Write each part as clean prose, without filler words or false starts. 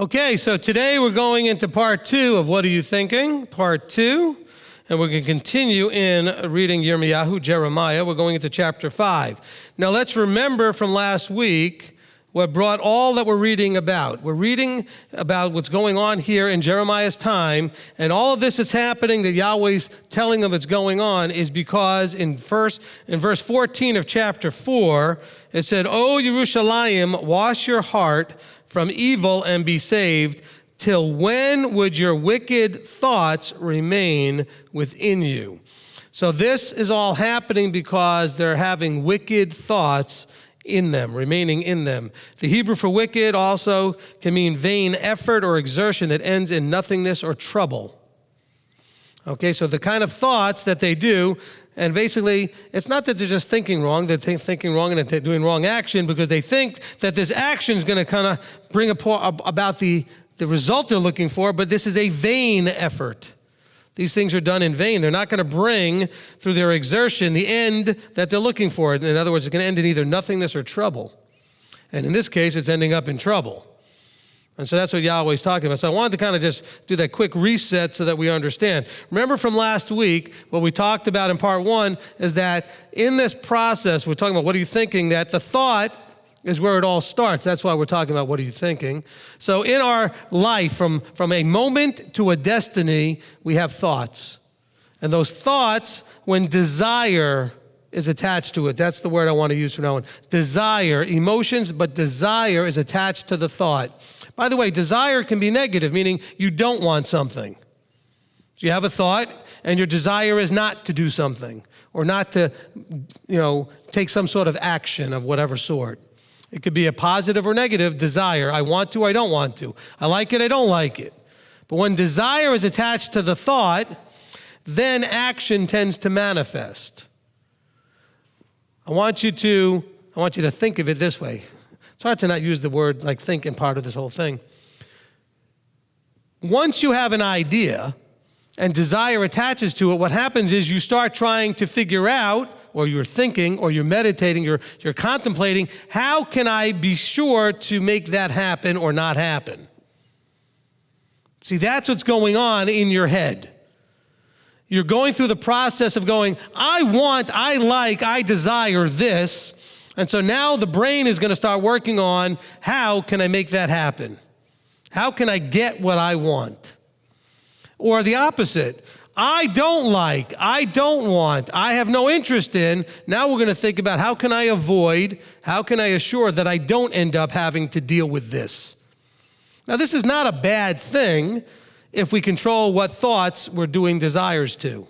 Okay, so today we're going into part 2 of What Are You Thinking? Part 2. And we're going to continue in reading Jeremiah. We're going into chapter 5. Now let's remember from last week what brought all that we're reading about. We're reading about what's going on here in Jeremiah's time, and all of this is happening that Yahweh's telling them it's going on is because in verse 14 of chapter 4, it said, "O Yerushalayim, wash your heart from evil and be saved. Till when would your wicked thoughts remain within you?" So this is all happening because they're having wicked thoughts in them, remaining in them. The Hebrew for wicked also can mean vain effort or exertion that ends in nothingness or trouble. Okay, so the kind of thoughts that they do, and basically, it's not that they're just thinking wrong, they're thinking wrong and they're doing wrong action because they think that this action is going to kind of bring about the result they're looking for, but this is a vain effort. These things are done in vain. They're not going to bring, through their exertion, the end that they're looking for. In other words, it's going to end in either nothingness or trouble. And in this case, it's ending up in trouble. And so that's what Yahweh's talking about. So I wanted to kind of just do that quick reset so that we understand. Remember from last week, what we talked about in part 1 is that in this process, we're talking about what are you thinking, that the thought is where it all starts. That's why we're talking about what are you thinking. So in our life, from a moment to a destiny, we have thoughts. And those thoughts, when desire is attached to it, that's the word I want to use from now on. Desire, emotions, but desire is attached to the thought. By the way, desire can be negative, meaning you don't want something. So you have a thought, and your desire is not to do something, or not to, take some sort of action of whatever sort. It could be a positive or negative desire. I want to, I don't want to. I like it, I don't like it. But when desire is attached to the thought, then action tends to manifest. I want you to think of it this way. It's hard to not use the word like think in part of this whole thing. Once you have an idea and desire attaches to it, what happens is you start trying to figure out, or you're thinking, or you're meditating, you're contemplating, how can I be sure to make that happen or not happen? See, that's what's going on in your head. You're going through the process of going, I want, I like, I desire this. And so now the brain is going to start working on, how can I make that happen? How can I get what I want? Or the opposite. I don't like, I don't want, I have no interest in. Now we're going to think about how can I avoid, how can I assure that I don't end up having to deal with this? Now this is not a bad thing if we control what thoughts we're doing desires to.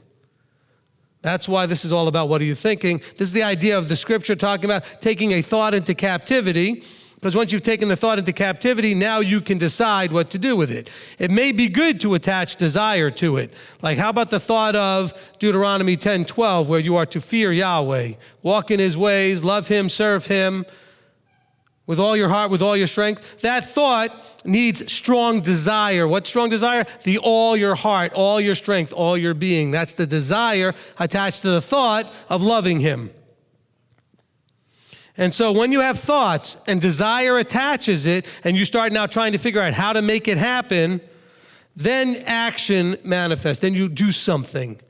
That's why this is all about what are you thinking. This is the idea of the scripture talking about taking a thought into captivity. Because once you've taken the thought into captivity, now you can decide what to do with it. It may be good to attach desire to it. Like how about the thought of Deuteronomy 10:12, where you are to fear Yahweh, walk in his ways, love him, serve him with all your heart, with all your strength. That thought needs strong desire. What strong desire? The all your heart, all your strength, all your being. That's the desire attached to the thought of loving him. And so when you have thoughts and desire attaches it, and you start now trying to figure out how to make it happen, then action manifests. Then you do something.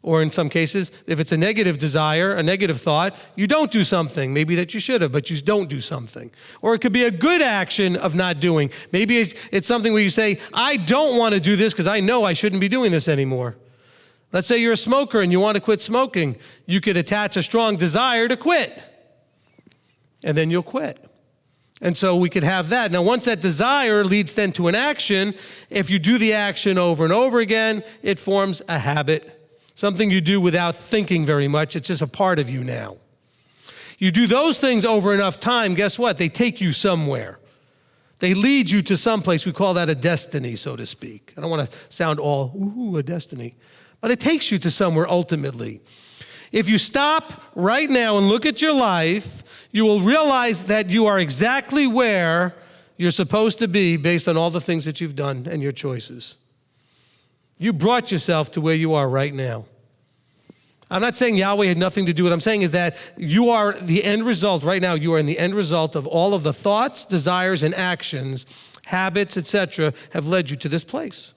Or in some cases, if it's a negative desire, a negative thought, you don't do something. Maybe that you should have, but you don't do something. Or it could be a good action of not doing. Maybe it's something where you say, I don't want to do this because I know I shouldn't be doing this anymore. Let's say you're a smoker and you want to quit smoking. You could attach a strong desire to quit. And then you'll quit. And so we could have that. Now, once that desire leads then to an action, if you do the action over and over again, it forms a habit, something you do without thinking very much. It's just a part of you now. You do those things over enough time, guess what? They take you somewhere. They lead you to someplace. We call that a destiny, so to speak. I don't want to sound all, ooh, a destiny. But it takes you to somewhere ultimately. If you stop right now and look at your life, you will realize that you are exactly where you're supposed to be based on all the things that you've done and your choices. You brought yourself to where you are right now. I'm not saying Yahweh had nothing to do with it. I'm saying is that you are the end result right now. You are in the end result of all of the thoughts, desires, and actions habits, etc., have led you to this place.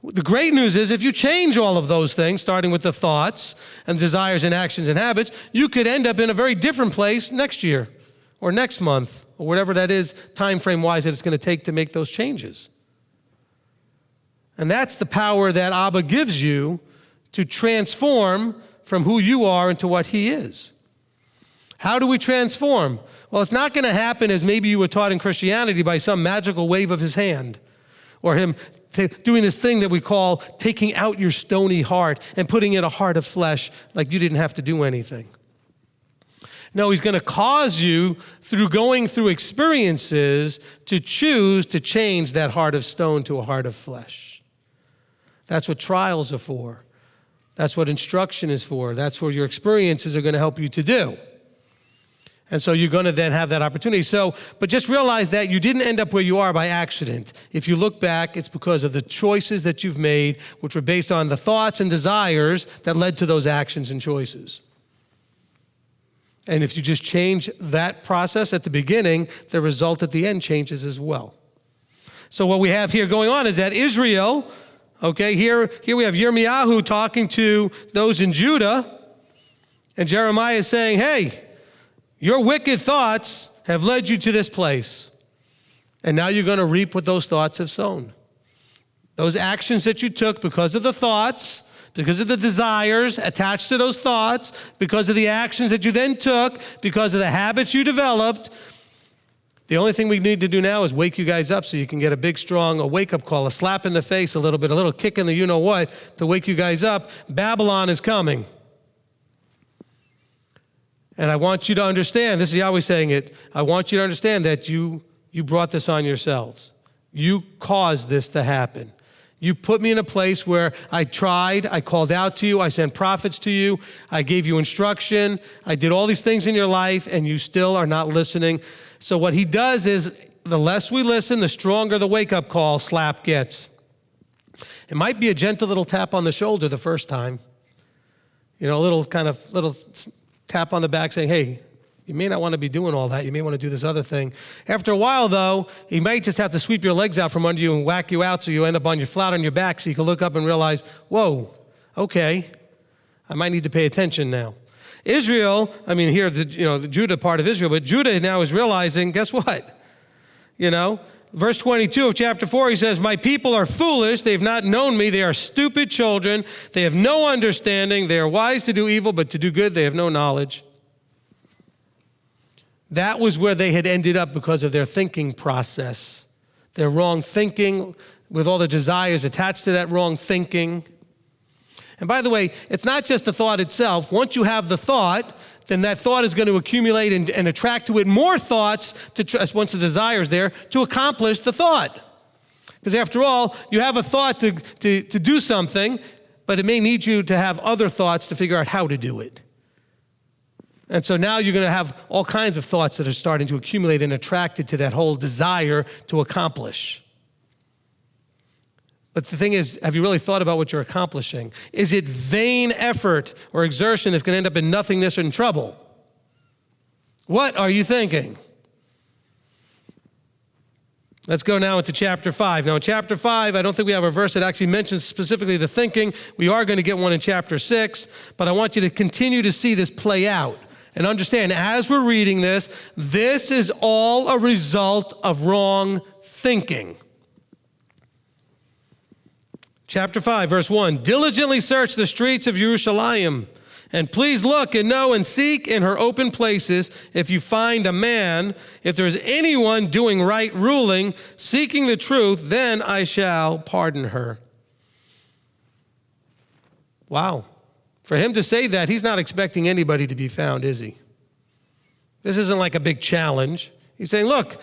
The great news is if you change all of those things, starting with the thoughts and desires and actions and habits, you could end up in a very different place next year or next month or whatever that is time frame-wise that it's going to take to make those changes. And that's the power that Abba gives you to transform from who you are into what he is. How do we transform? Well, it's not going to happen as maybe you were taught in Christianity by some magical wave of his hand or him doing this thing that we call taking out your stony heart and putting in a heart of flesh like you didn't have to do anything. No, he's going to cause you through going through experiences to choose to change that heart of stone to a heart of flesh. That's what trials are for. That's what instruction is for. That's what your experiences are going to help you to do. And so you're going to then have that opportunity. But just realize that you didn't end up where you are by accident. If you look back, it's because of the choices that you've made, which were based on the thoughts and desires that led to those actions and choices. And if you just change that process at the beginning, the result at the end changes as well. So what we have here going on is that Israel, okay, here we have Yirmiyahu talking to those in Judah, and Jeremiah is saying, hey, your wicked thoughts have led you to this place. And now you're going to reap what those thoughts have sown. Those actions that you took because of the thoughts, because of the desires attached to those thoughts, because of the actions that you then took, because of the habits you developed, the only thing we need to do now is wake you guys up so you can get a big, strong wake-up call, a slap in the face a little kick in the you-know-what to wake you guys up. Babylon is coming. And I want you to understand, this is Yahweh saying it, I want you to understand that you brought this on yourselves. You caused this to happen. You put me in a place where I tried, I called out to you, I sent prophets to you, I gave you instruction, I did all these things in your life, and you still are not listening. So what he does is, the less we listen, the stronger the wake-up call slap gets. It might be a gentle little tap on the shoulder the first time. You know, a little tap on the back saying, hey, you may not want to be doing all that. You may want to do this other thing. After a while, though, he might just have to sweep your legs out from under you and whack you out so you end up flat on your back so you can look up and realize, whoa, okay, I might need to pay attention now. Israel, here, the Judah part of Israel, but Judah now is realizing, guess what? Verse 22 of chapter 4, he says, my people are foolish. They have not known me. They are stupid children. They have no understanding. They are wise to do evil, but to do good they have no knowledge. That was where they had ended up because of their thinking process. Their wrong thinking with all the desires attached to that wrong thinking. And by the way, it's not just the thought itself. Once you have the thought, then that thought is going to accumulate and attract to it more thoughts, once the desire is there, to accomplish the thought. Because after all, you have a thought to do something, but it may need you to have other thoughts to figure out how to do it. And so now you're going to have all kinds of thoughts that are starting to accumulate and attracted to that whole desire to accomplish. But the thing is, have you really thought about what you're accomplishing? Is it vain effort or exertion that's going to end up in nothingness or in trouble? What are you thinking? Let's go now into chapter 5. Now in chapter 5, I don't think we have a verse that actually mentions specifically the thinking. We are going to get one in chapter 6, but I want you to continue to see this play out and understand as we're reading this is all a result of wrong thinking. Chapter 5, verse 1, diligently search the streets of Yerushalayim, and please look and know and seek in her open places if you find a man, if there is anyone doing right ruling, seeking the truth, then I shall pardon her. Wow. For him to say that, he's not expecting anybody to be found, is he? This isn't like a big challenge. He's saying, look,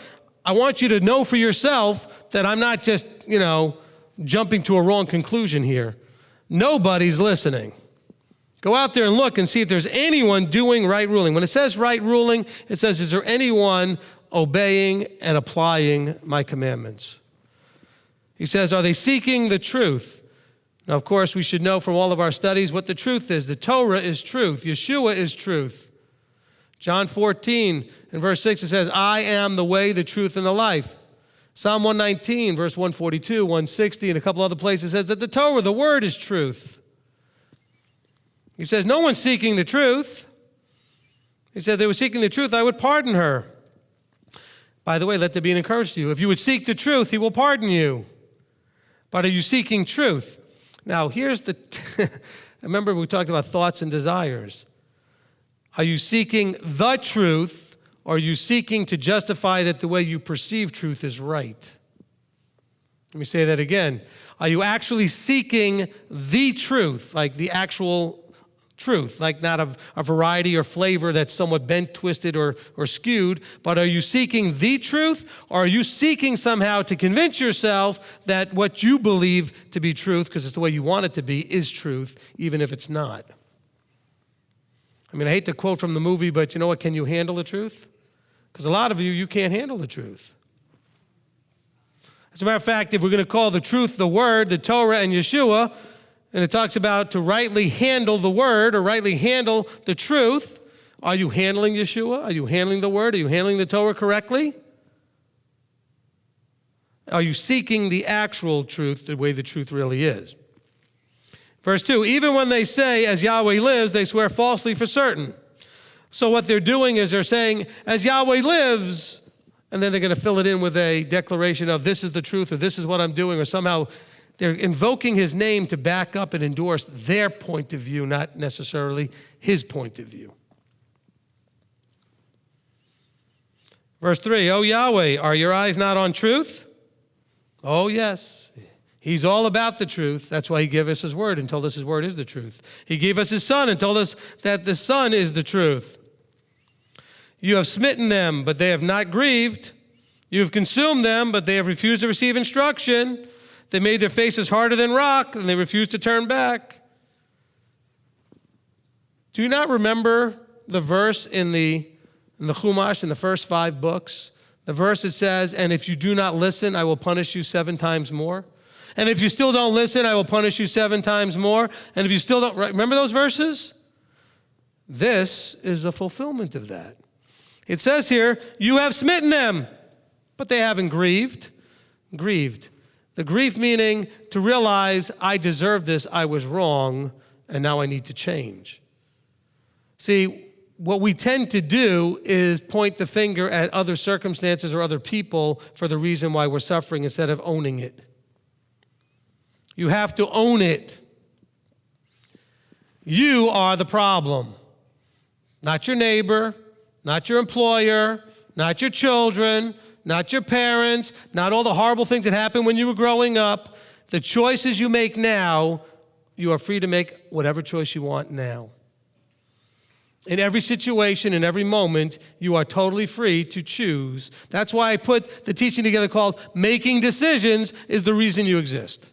I want you to know for yourself that I'm not just, jumping to a wrong conclusion here. Nobody's listening. Go out there and look and see if there's anyone doing right ruling. When it says right ruling, it says, is there anyone obeying and applying my commandments? He says, are they seeking the truth? Now, of course, we should know from all of our studies what the truth is. The Torah is truth. Yeshua is truth. John 14 and verse 6, it says, I am the way, the truth, and the life. Psalm 119, verse 142, 160, and a couple other places says that the Torah, the word, is truth. He says, no one's seeking the truth. He said, if they were seeking the truth, I would pardon her. By the way, let there be an encouragement to you. If you would seek the truth, he will pardon you. But are you seeking truth? Now, here's the, remember we talked about thoughts and desires. Are you seeking the truth, or are you seeking to justify that the way you perceive truth is right? Let me say that again. Are you actually seeking the truth, like the actual truth, like not a variety or flavor that's somewhat bent, twisted, or skewed, but are you seeking the truth, or are you seeking somehow to convince yourself that what you believe to be truth, because it's the way you want it to be, is truth, even if it's not? I mean, I hate to quote from the movie, but you know what? Can you handle the truth? Because a lot of you can't handle the truth. As a matter of fact, if we're going to call the truth the Word, the Torah, and Yeshua, and it talks about to rightly handle the Word or rightly handle the truth, are you handling Yeshua? Are you handling the Word? Are you handling the Torah correctly? Are you seeking the actual truth the way the truth really is? Verse 2, even when they say, as Yahweh lives, they swear falsely for certain. So what they're doing is they're saying, as Yahweh lives, and then they're going to fill it in with a declaration of this is the truth, or this is what I'm doing, or somehow they're invoking his name to back up and endorse their point of view, not necessarily his point of view. Verse 3, O Yahweh, are your eyes not on truth? Oh, yes. He's all about the truth. That's why he gave us his word and told us his word is the truth. He gave us his son and told us that the son is the truth. You have smitten them, but they have not grieved. You have consumed them, but they have refused to receive instruction. They made their faces harder than rock, and they refused to turn back. Do you not remember the verse in the Chumash, in the first 5 books? The verse that says, and if you do not listen, I will punish you 7 times more. And if you still don't listen, I will punish you 7 times more. And if you still don't, remember those verses? This is a fulfillment of that. It says here, you have smitten them, but they haven't grieved. Grieved. The grief meaning to realize I deserve this, I was wrong, and now I need to change. See, what we tend to do is point the finger at other circumstances or other people for the reason why we're suffering instead of owning it. You have to own it. You are the problem, not your neighbor, not your employer, not your children, not your parents, not all the horrible things that happened when you were growing up. The choices you make now, you are free to make whatever choice you want now. In every situation, in every moment, you are totally free to choose. That's why I put the teaching together called Making Decisions is the reason you exist.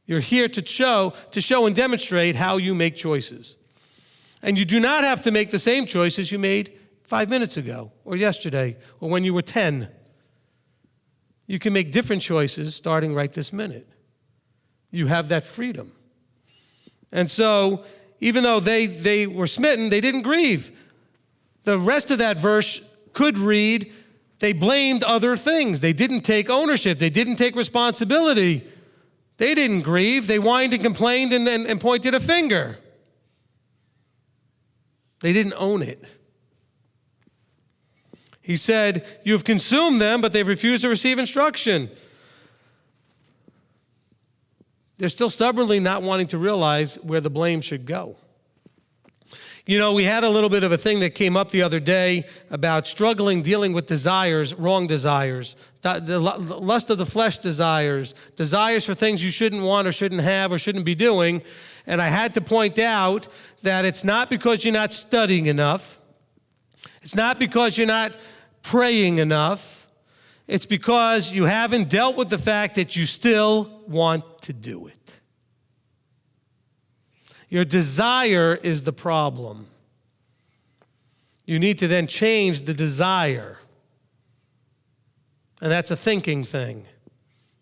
You're here to show and demonstrate how you make choices. And you do not have to make the same choices you made 5 minutes ago or yesterday or when you were 10. You can make different choices starting right this minute. You have that freedom. And so even though they were smitten, they didn't grieve. The rest of that verse could read, they blamed other things. They didn't take ownership. They didn't take responsibility. They didn't grieve. They whined and complained and pointed a finger. They didn't own it. He said, you have consumed them, but they've refused to receive instruction. They're still stubbornly not wanting to realize where the blame should go. You know, we had a little bit of a thing that came up the other day about dealing with desires, wrong desires, the lust of the flesh desires for things you shouldn't want or shouldn't have or shouldn't be doing. And I had to point out that it's not because you're not studying enough. It's not because you're not praying enough. It's because you haven't dealt with the fact that you still want to do it. Your desire is the problem. You need to then change the desire. And that's a thinking thing.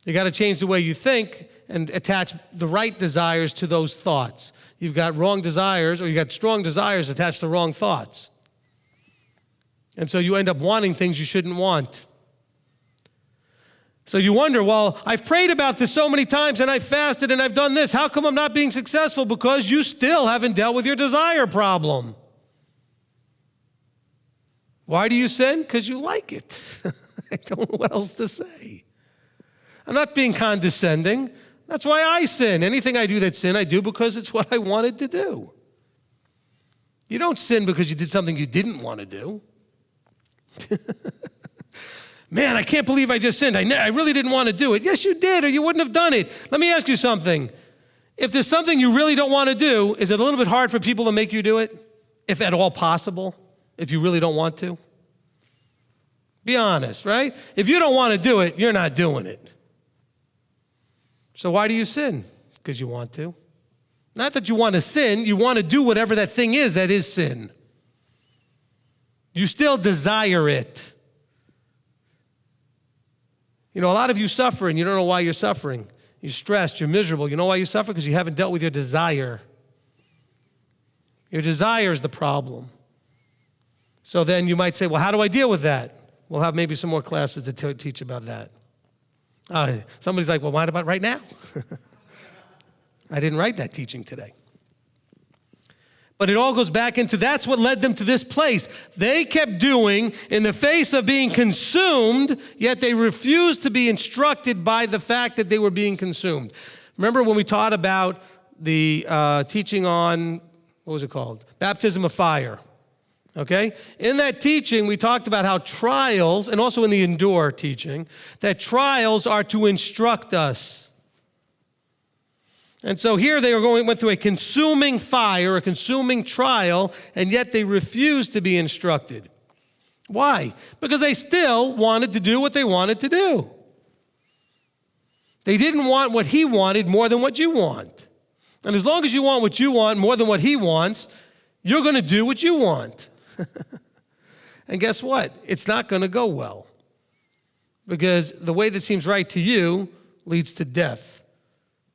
You got to change the way you think and attach the right desires to those thoughts. You've got wrong desires, or you got strong desires attached to wrong thoughts. And so you end up wanting things you shouldn't want. So you wonder, well, I've prayed about this so many times and I've fasted and I've done this. How come I'm not being successful? Because you still haven't dealt with your desire problem. Why do you sin? Because you like it. I don't know what else to say. I'm not being condescending. That's why I sin. Anything I do that's sin, I do because it's what I wanted to do. You don't sin because you did something you didn't want to do. Man, I can't believe I just sinned. I really didn't want to do it. Yes, you did, or you wouldn't have done it. Let me ask you something. If there's something you really don't want to do, is it a little bit hard for people to make you do it? If at all possible, if you really don't want to? Be honest, right? If you don't want to do it, you're not doing it. So why do you sin? Because you want to. Not that you want to sin, you want to do whatever that thing is that is sin. You still desire it. You know, a lot of you suffer and you don't know why you're suffering. You're stressed, you're miserable. You know why you suffer? Because you haven't dealt with your desire. Your desire is the problem. So then you might say, well, how do I deal with that? We'll have maybe some more classes to teach about that. Somebody's like, well, what about right now? I didn't write that teaching today. But it all goes back into that's what led them to this place. They kept doing in the face of being consumed, yet they refused to be instructed by the fact that they were being consumed. Remember when we taught about the teaching on, what was it called? Baptism of fire. Okay? In that teaching, we talked about how trials, and also in the endure teaching, that trials are to instruct us. And so here they went through a consuming fire, a consuming trial, and yet they refused to be instructed. Why? Because they still wanted to do what they wanted to do. They didn't want what he wanted more than what you want. And as long as you want what you want more than what he wants, you're going to do what you want. And guess what? It's not going to go well. Because the way that seems right to you leads to death.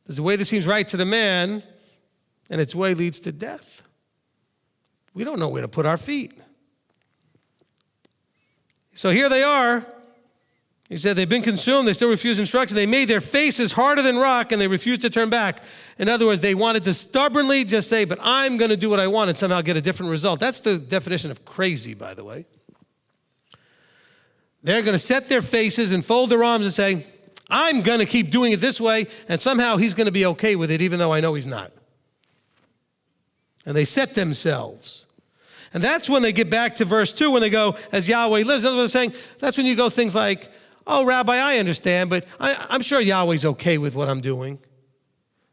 There's a way that seems right to the man, and its way leads to death. We don't know where to put our feet. So here they are. He said they've been consumed. They still refuse instruction. They made their faces harder than rock, and they refused to turn back. In other words, they wanted to stubbornly just say, but I'm going to do what I want and somehow get a different result. That's the definition of crazy, by the way. They're going to set their faces and fold their arms and say, I'm going to keep doing it this way, and somehow he's going to be okay with it, even though I know he's not. And they set themselves. And that's when they get back to verse 2, when they go, as Yahweh lives. That's what they're saying. That's when you go things like, oh, Rabbi, I understand, but I'm sure Yahweh's okay with what I'm doing.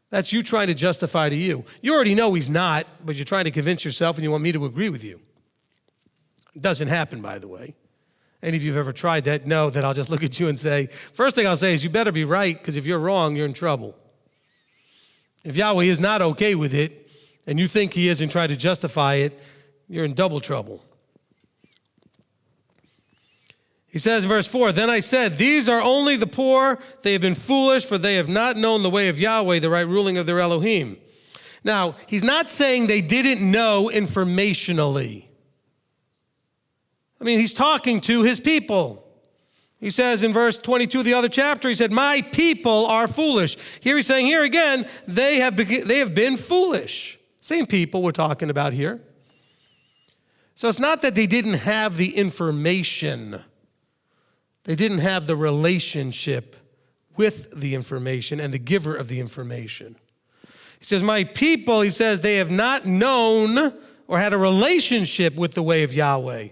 That's you trying to justify to you. You already know he's not, but you're trying to convince yourself, and you want me to agree with you. It doesn't happen, by the way. Any of you have ever tried that? Know that I'll just look at you and say, first thing I'll say is you better be right, because if you're wrong, you're in trouble. If Yahweh is not okay with it, and you think he is and try to justify it, you're in double trouble. He says in verse 4, then I said, these are only the poor. They have been foolish, for they have not known the way of Yahweh, the right ruling of their Elohim. Now, he's not saying they didn't know informationally. I mean, he's talking to his people. He says in verse 22 of the other chapter, he said, my people are foolish. Here he's saying, here again, they have been foolish. Same people we're talking about here. So it's not that they didn't have the information. They didn't have the relationship with the information and the giver of the information. He says, my people, he says, they have not known or had a relationship with the way of Yahweh,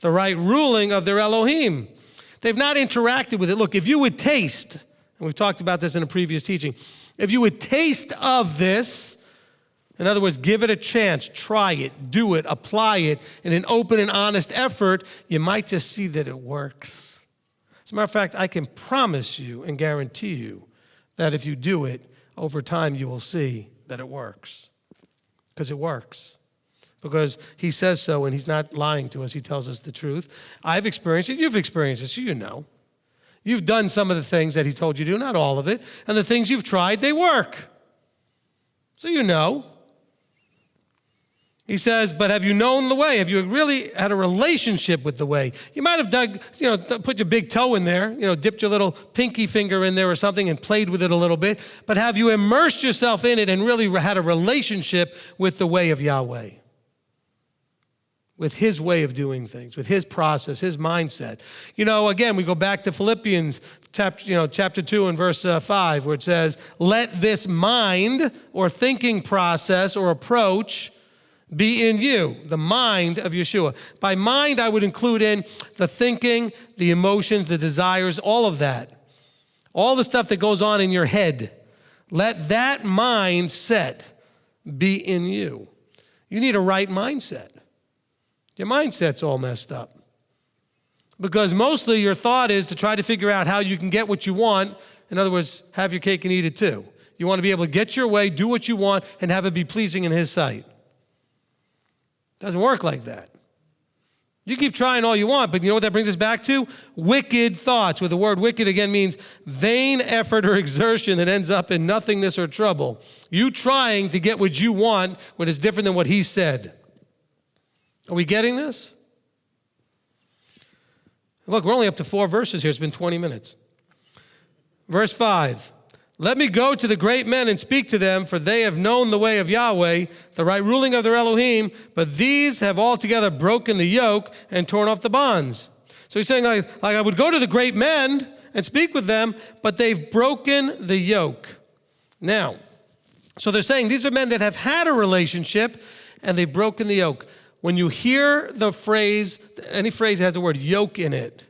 the right ruling of their Elohim. They've not interacted with it. Look, if you would taste, and we've talked about this in a previous teaching, if you would taste of this, in other words, give it a chance, try it, do it, apply it in an open and honest effort, you might just see that it works. As a matter of fact, I can promise you and guarantee you that if you do it, over time you will see that it works. Because it works. Because he says so, and he's not lying to us. He tells us the truth. I've experienced it. You've experienced it, so you know. You've done some of the things that he told you to do, not all of it. And the things you've tried, they work. So you know. He says, but have you known the way? Have you really had a relationship with the way? You might have put your big toe in there, dipped your little pinky finger in there or something and played with it a little bit. But have you immersed yourself in it and really had a relationship with the way of Yahweh? With his way of doing things, with his process, his mindset. Again, we go back to Philippians chapter 2 and verse 5, where it says, let this mind or thinking process or approach be in you, the mind of Yeshua. By mind, I would include in the thinking, the emotions, the desires, all of that. All the stuff that goes on in your head. Let that mindset be in you. You need a right mindset. Your mindset's all messed up. Because mostly your thought is to try to figure out how you can get what you want. In other words, have your cake and eat it too. You want to be able to get your way, do what you want, and have it be pleasing in his sight. Doesn't work like that. You keep trying all you want, but you know what that brings us back to? Wicked thoughts, where the word wicked again means vain effort or exertion that ends up in nothingness or trouble. You trying to get what you want when it's different than what he said. Are we getting this? Look, we're only up to 4 verses here. It's been 20 minutes. Verse 5. Let me go to the great men and speak to them, for they have known the way of Yahweh, the right ruling of their Elohim, but these have altogether broken the yoke and torn off the bonds. So he's saying, like I would go to the great men and speak with them, but they've broken the yoke. Now, so they're saying these are men that have had a relationship, and they've broken the yoke. When you hear the phrase, any phrase that has the word yoke in it,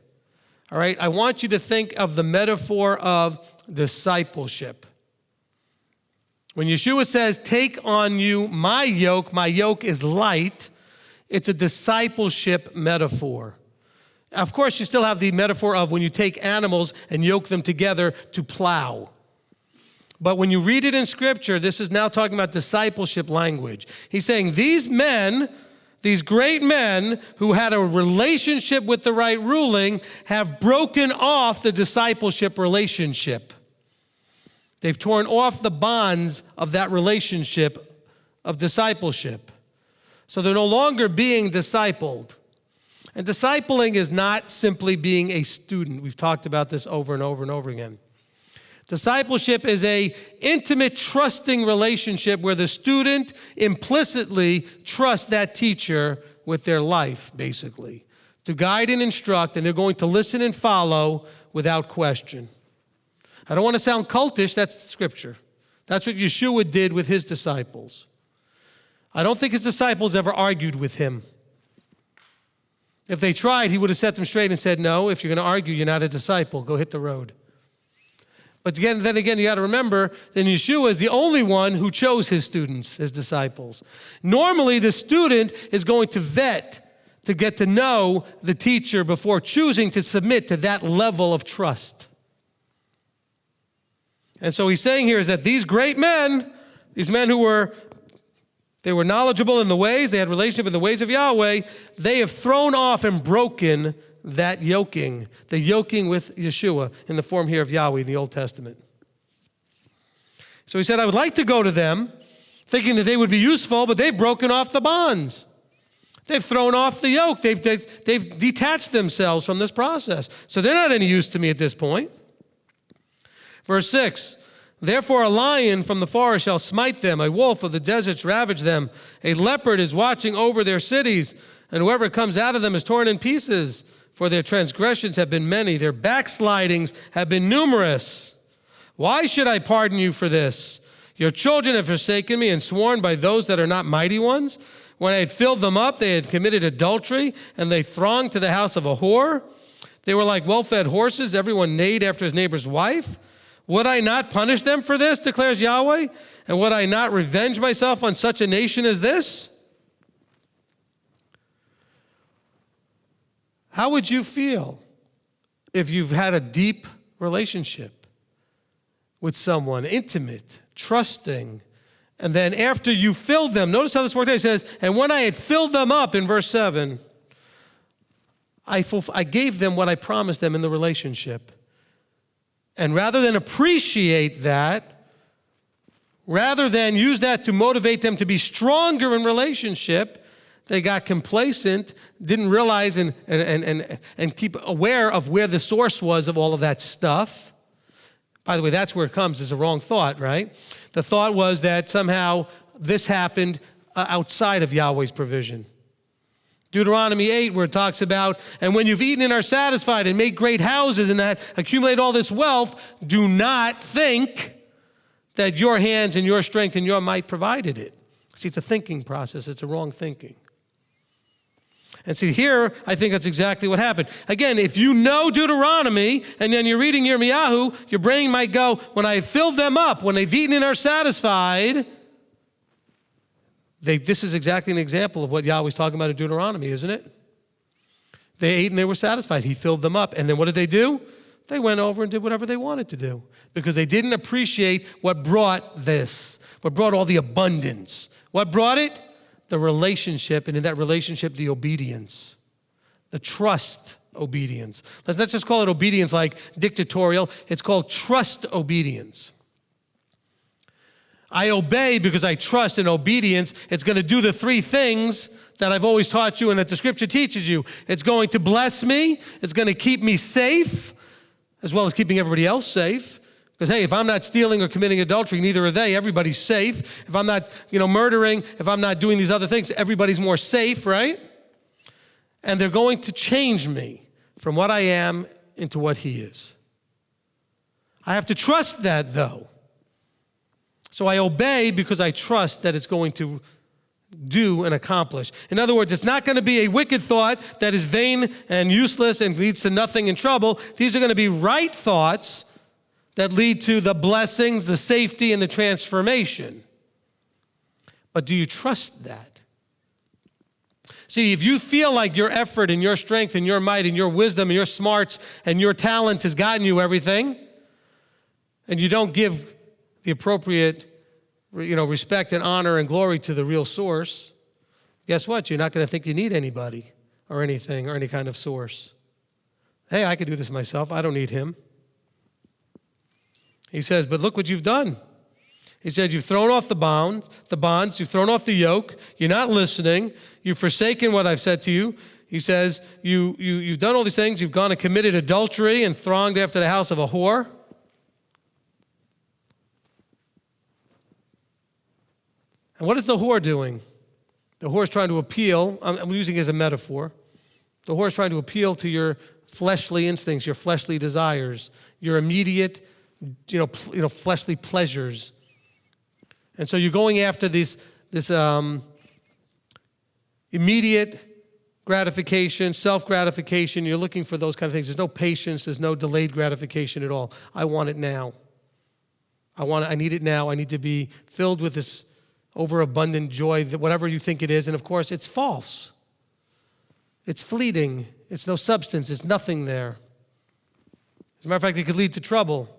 all right, I want you to think of the metaphor of discipleship. When Yeshua says, take on you my yoke is light, it's a discipleship metaphor. Of course, you still have the metaphor of when you take animals and yoke them together to plow. But when you read it in Scripture, this is now talking about discipleship language. He's saying these men, these great men who had a relationship with the right ruling have broken off the discipleship relationship. They've torn off the bonds of that relationship of discipleship. So they're no longer being discipled. And discipling is not simply being a student. We've talked about this over and over and over again. Discipleship is an intimate, trusting relationship where the student implicitly trusts that teacher with their life, basically, to guide and instruct, and they're going to listen and follow without question. I don't want to sound cultish, that's Scripture. That's what Yeshua did with his disciples. I don't think his disciples ever argued with him. If they tried, he would have set them straight and said, no, if you're going to argue, you're not a disciple. Go hit the road. But then again, you got to remember that Yeshua is the only one who chose his students, his disciples. Normally, the student is going to vet to get to know the teacher before choosing to submit to that level of trust. And so he's saying here is that these great men, these men who were knowledgeable in the ways, they had relationship in the ways of Yahweh, they have thrown off and broken that yoking, the yoking with Yeshua in the form here of Yahweh in the Old Testament. So he said, I would like to go to them, thinking that they would be useful, but they've broken off the bonds. They've thrown off the yoke. They've detached themselves from this process. So they're not any use to me at this point. Verse 6, therefore a lion from the forest shall smite them, a wolf of the deserts ravage them, a leopard is watching over their cities, and whoever comes out of them is torn in pieces. For their transgressions have been many, their backslidings have been numerous. Why should I pardon you for this? Your children have forsaken me and sworn by those that are not mighty ones. When I had filled them up, they had committed adultery, and they thronged to the house of a whore. They were like well-fed horses, everyone neighed after his neighbor's wife. Would I not punish them for this, declares Yahweh? And would I not revenge myself on such a nation as this? How would you feel if you've had a deep relationship with someone, intimate, trusting, and then after you filled them, notice how this worked out. It says, and when I had filled them up in verse 7, I gave them what I promised them in the relationship. And rather than appreciate that, rather than use that to motivate them to be stronger in relationship, they got complacent, didn't realize and keep aware of where the source was of all of that stuff. By the way, that's where it comes, is a wrong thought, right? The thought was that somehow this happened outside of Yahweh's provision. Deuteronomy 8, where it talks about, and when you've eaten and are satisfied and make great houses and that accumulate all this wealth, do not think that your hands and your strength and your might provided it. See, it's a thinking process. It's a wrong thinking. And see, here, I think that's exactly what happened. Again, if you know Deuteronomy and then you're reading Yirmiyahu, your brain might go, when I filled them up, when they've eaten and are satisfied, this is exactly an example of what Yahweh's talking about in Deuteronomy, isn't it? They ate and they were satisfied. He filled them up. And then what did they do? They went over and did whatever they wanted to do because they didn't appreciate what brought this, what brought all the abundance. What brought it? The relationship, and in that relationship, the obedience, the trust obedience. Let's not just call it obedience like dictatorial. It's called trust obedience. I obey because I trust in obedience. It's going to do the three things that I've always taught you and that the scripture teaches you. It's going to bless me. It's going to keep me safe, as well as keeping everybody else safe. Because, hey, if I'm not stealing or committing adultery, neither are they. Everybody's safe. If I'm not, murdering, if I'm not doing these other things, everybody's more safe, right? And they're going to change me from what I am into what he is. I have to trust that, though. So I obey because I trust that it's going to do and accomplish. In other words, it's not going to be a wicked thought that is vain and useless and leads to nothing and trouble. These are going to be right thoughts that lead to the blessings, the safety, and the transformation. But do you trust that? See, if you feel like your effort and your strength and your might and your wisdom and your smarts and your talent has gotten you everything, and you don't give the appropriate, respect and honor and glory to the real source, guess what? You're not going to think you need anybody or anything or any kind of source. Hey, I could do this myself. I don't need him. He says, but look what you've done. He said, you've thrown off the bonds, you've thrown off the yoke, you're not listening, you've forsaken what I've said to you. He says, you've done all these things, you've gone and committed adultery and thronged after the house of a whore. And what is the whore doing? The whore is trying to appeal. I'm using it as a metaphor. The whore is trying to appeal to your fleshly instincts, your fleshly desires, your immediate, fleshly pleasures. And so you're going after this immediate gratification, self-gratification. You're looking for those kind of things. There's no patience. There's no delayed gratification at all. I want it now. I need it now. I need to be filled with this overabundant joy, that whatever you think it is. And of course, it's false. It's fleeting. It's no substance. It's nothing there. As a matter of fact, it could lead to trouble.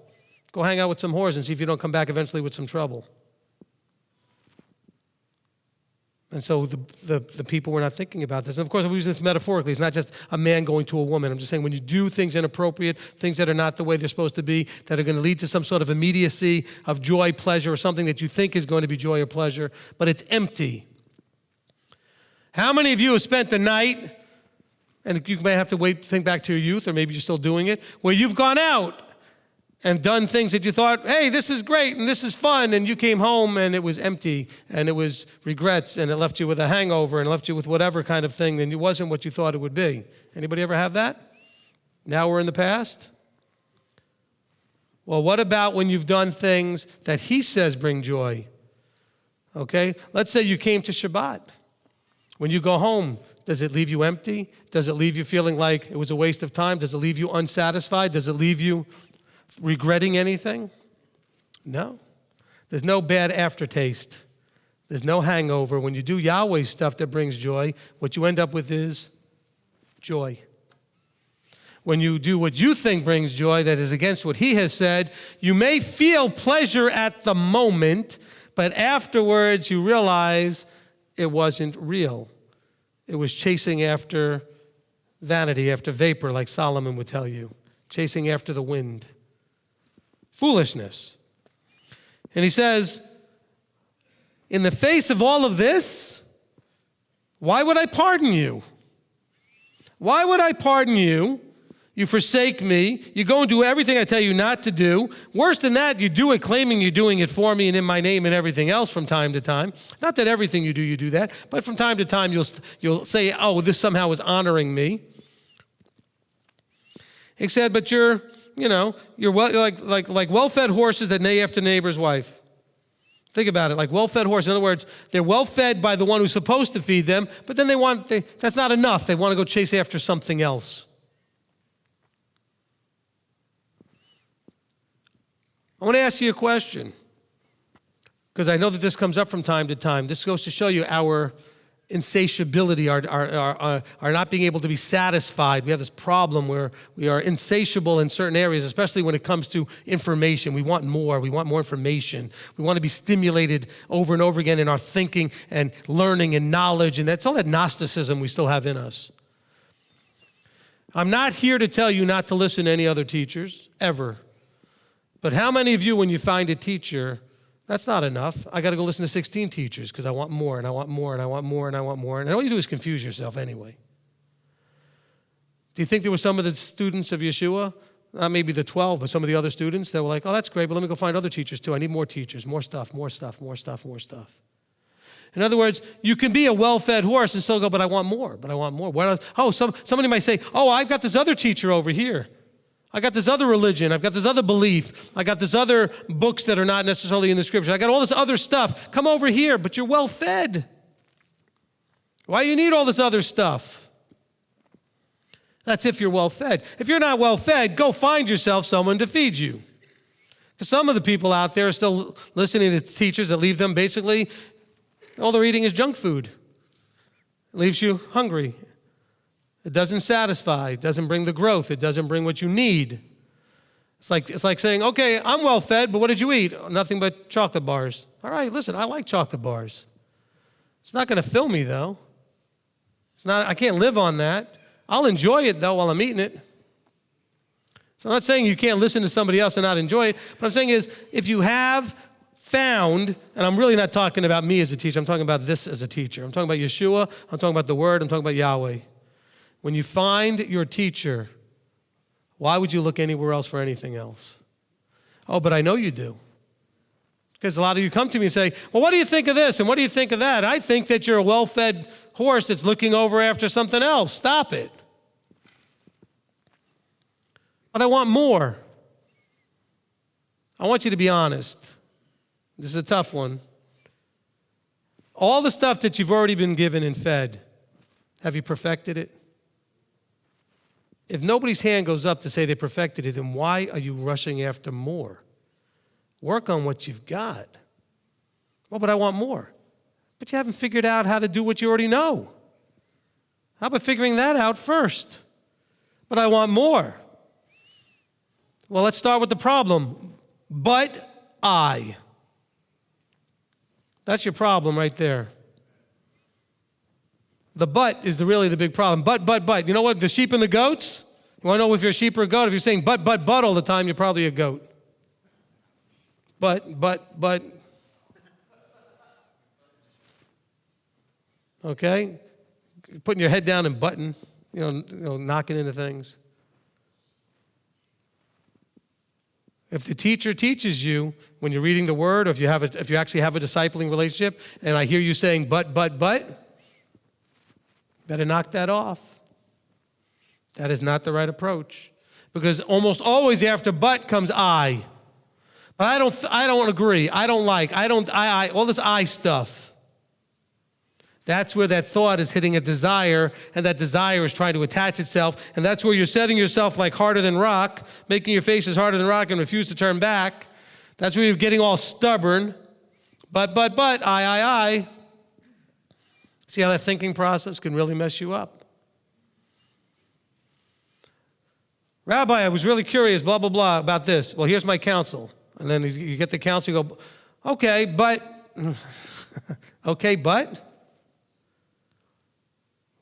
Go hang out with some whores and see if you don't come back eventually with some trouble. And so the people were not thinking about this. And of course, I'm using this metaphorically. It's not just a man going to a woman. I'm just saying when you do things inappropriate, things that are not the way they're supposed to be, that are going to lead to some sort of immediacy of joy, pleasure, or something that you think is going to be joy or pleasure, but it's empty. How many of you have spent the night, and you may have to think back to your youth, or maybe you're still doing it, where you've gone out and done things that you thought, hey, this is great and this is fun, and you came home and it was empty and it was regrets and it left you with a hangover and left you with whatever kind of thing, and it wasn't what you thought it would be. Anybody ever have that? Now we're in the past? Well, what about when you've done things that he says bring joy? Okay? Let's say you came to Shabbat. When you go home, does it leave you empty? Does it leave you feeling like it was a waste of time? Does it leave you unsatisfied? Does it leave you regretting anything? No. There's no bad aftertaste. There's no hangover. When you do Yahweh stuff that brings joy, what you end up with is joy. When you do what you think brings joy that is against what he has said, you may feel pleasure at the moment, but afterwards you realize it wasn't real. It was chasing after vanity, after vapor, like Solomon would tell you, chasing after the wind. Foolishness. And he says, in the face of all of this, why would I pardon you? Why would I pardon you? You forsake me. You go and do everything I tell you not to do. Worse than that, you do it claiming you're doing it for me and in my name and everything else from time to time. Not that everything you do that, but from time to time you'll say, oh, this somehow is honoring me. He said, but you're like well-fed horses that neigh after neighbor's wife. Think about it, like well-fed horses. In other words, they're well-fed by the one who's supposed to feed them, but then that's not enough. They want to go chase after something else. I want to ask you a question, because I know that this comes up from time to time. This goes to show you our insatiability, our not being able to be satisfied. We have this problem where we are insatiable in certain areas, especially when it comes to information. We want more. We want more information. We want to be stimulated over and over again in our thinking and learning and knowledge, and that's all that Gnosticism we still have in us. I'm not here to tell you not to listen to any other teachers, ever. But how many of you, when you find a teacher, that's not enough. I got to go listen to 16 teachers because I want more and I want more and I want more and I want more. And all you do is confuse yourself anyway. Do you think there were some of the students of Yeshua, not maybe the 12, but some of the other students that were like, oh, that's great, but let me go find other teachers too. I need more teachers, more stuff, more stuff, more stuff, more stuff. In other words, you can be a well-fed horse and still go, but I want more, but I want more. What else? Oh, somebody might say, oh, I've got this other teacher over here. I got this other religion. I've got this other belief. I got this other books that are not necessarily in the scripture. I got all this other stuff. Come over here, but you're well fed. Why do you need all this other stuff? That's if you're well fed. If you're not well fed, go find yourself someone to feed you. Because some of the people out there are still listening to teachers that leave them basically, all they're eating is junk food. It leaves you hungry. It doesn't satisfy. It doesn't bring the growth. It doesn't bring what you need. It's like saying, okay, I'm well fed, but what did you eat? Nothing but chocolate bars. All right, listen, I like chocolate bars. It's not going to fill me though. I can't live on that. I'll enjoy it though while I'm eating it. So I'm not saying you can't listen to somebody else and not enjoy it. What I'm saying is, if you have found, and I'm really not talking about me as a teacher, I'm talking about this as a teacher. I'm talking about Yeshua, I'm talking about the Word, I'm talking about Yahweh. When you find your teacher, why would you look anywhere else for anything else? Oh, but I know you do. Because a lot of you come to me and say, well, what do you think of this? And what do you think of that? I think that you're a well-fed horse that's looking over after something else. Stop it. But I want more. I want you to be honest. This is a tough one. All the stuff that you've already been given and fed, have you perfected it? If nobody's hand goes up to say they perfected it, then why are you rushing after more? Work on what you've got. Well, but I want more. But you haven't figured out how to do what you already know. How about figuring that out first? But I want more. Well, let's start with the problem. But I. That's your problem right there. The but is really the big problem. But. You know what? The sheep and the goats? You want to know if you're a sheep or a goat? If you're saying but all the time, you're probably a goat. But. Okay? Putting your head down and butting, knocking into things. If the teacher teaches you when you're reading the Word, or if you actually have a discipling relationship, and I hear you saying but, better knock that off. That is not the right approach. Because almost always after but comes I. But I don't agree. I don't like. All this I stuff. That's where that thought is hitting a desire, and that desire is trying to attach itself, and that's where you're setting yourself like harder than rock, making your faces harder than rock and refuse to turn back. That's where you're getting all stubborn. But, I. See how that thinking process can really mess you up? Rabbi, I was really curious, blah, blah, blah, about this. Well, here's my counsel. And then you get the counsel, you go, okay, but. Okay, but?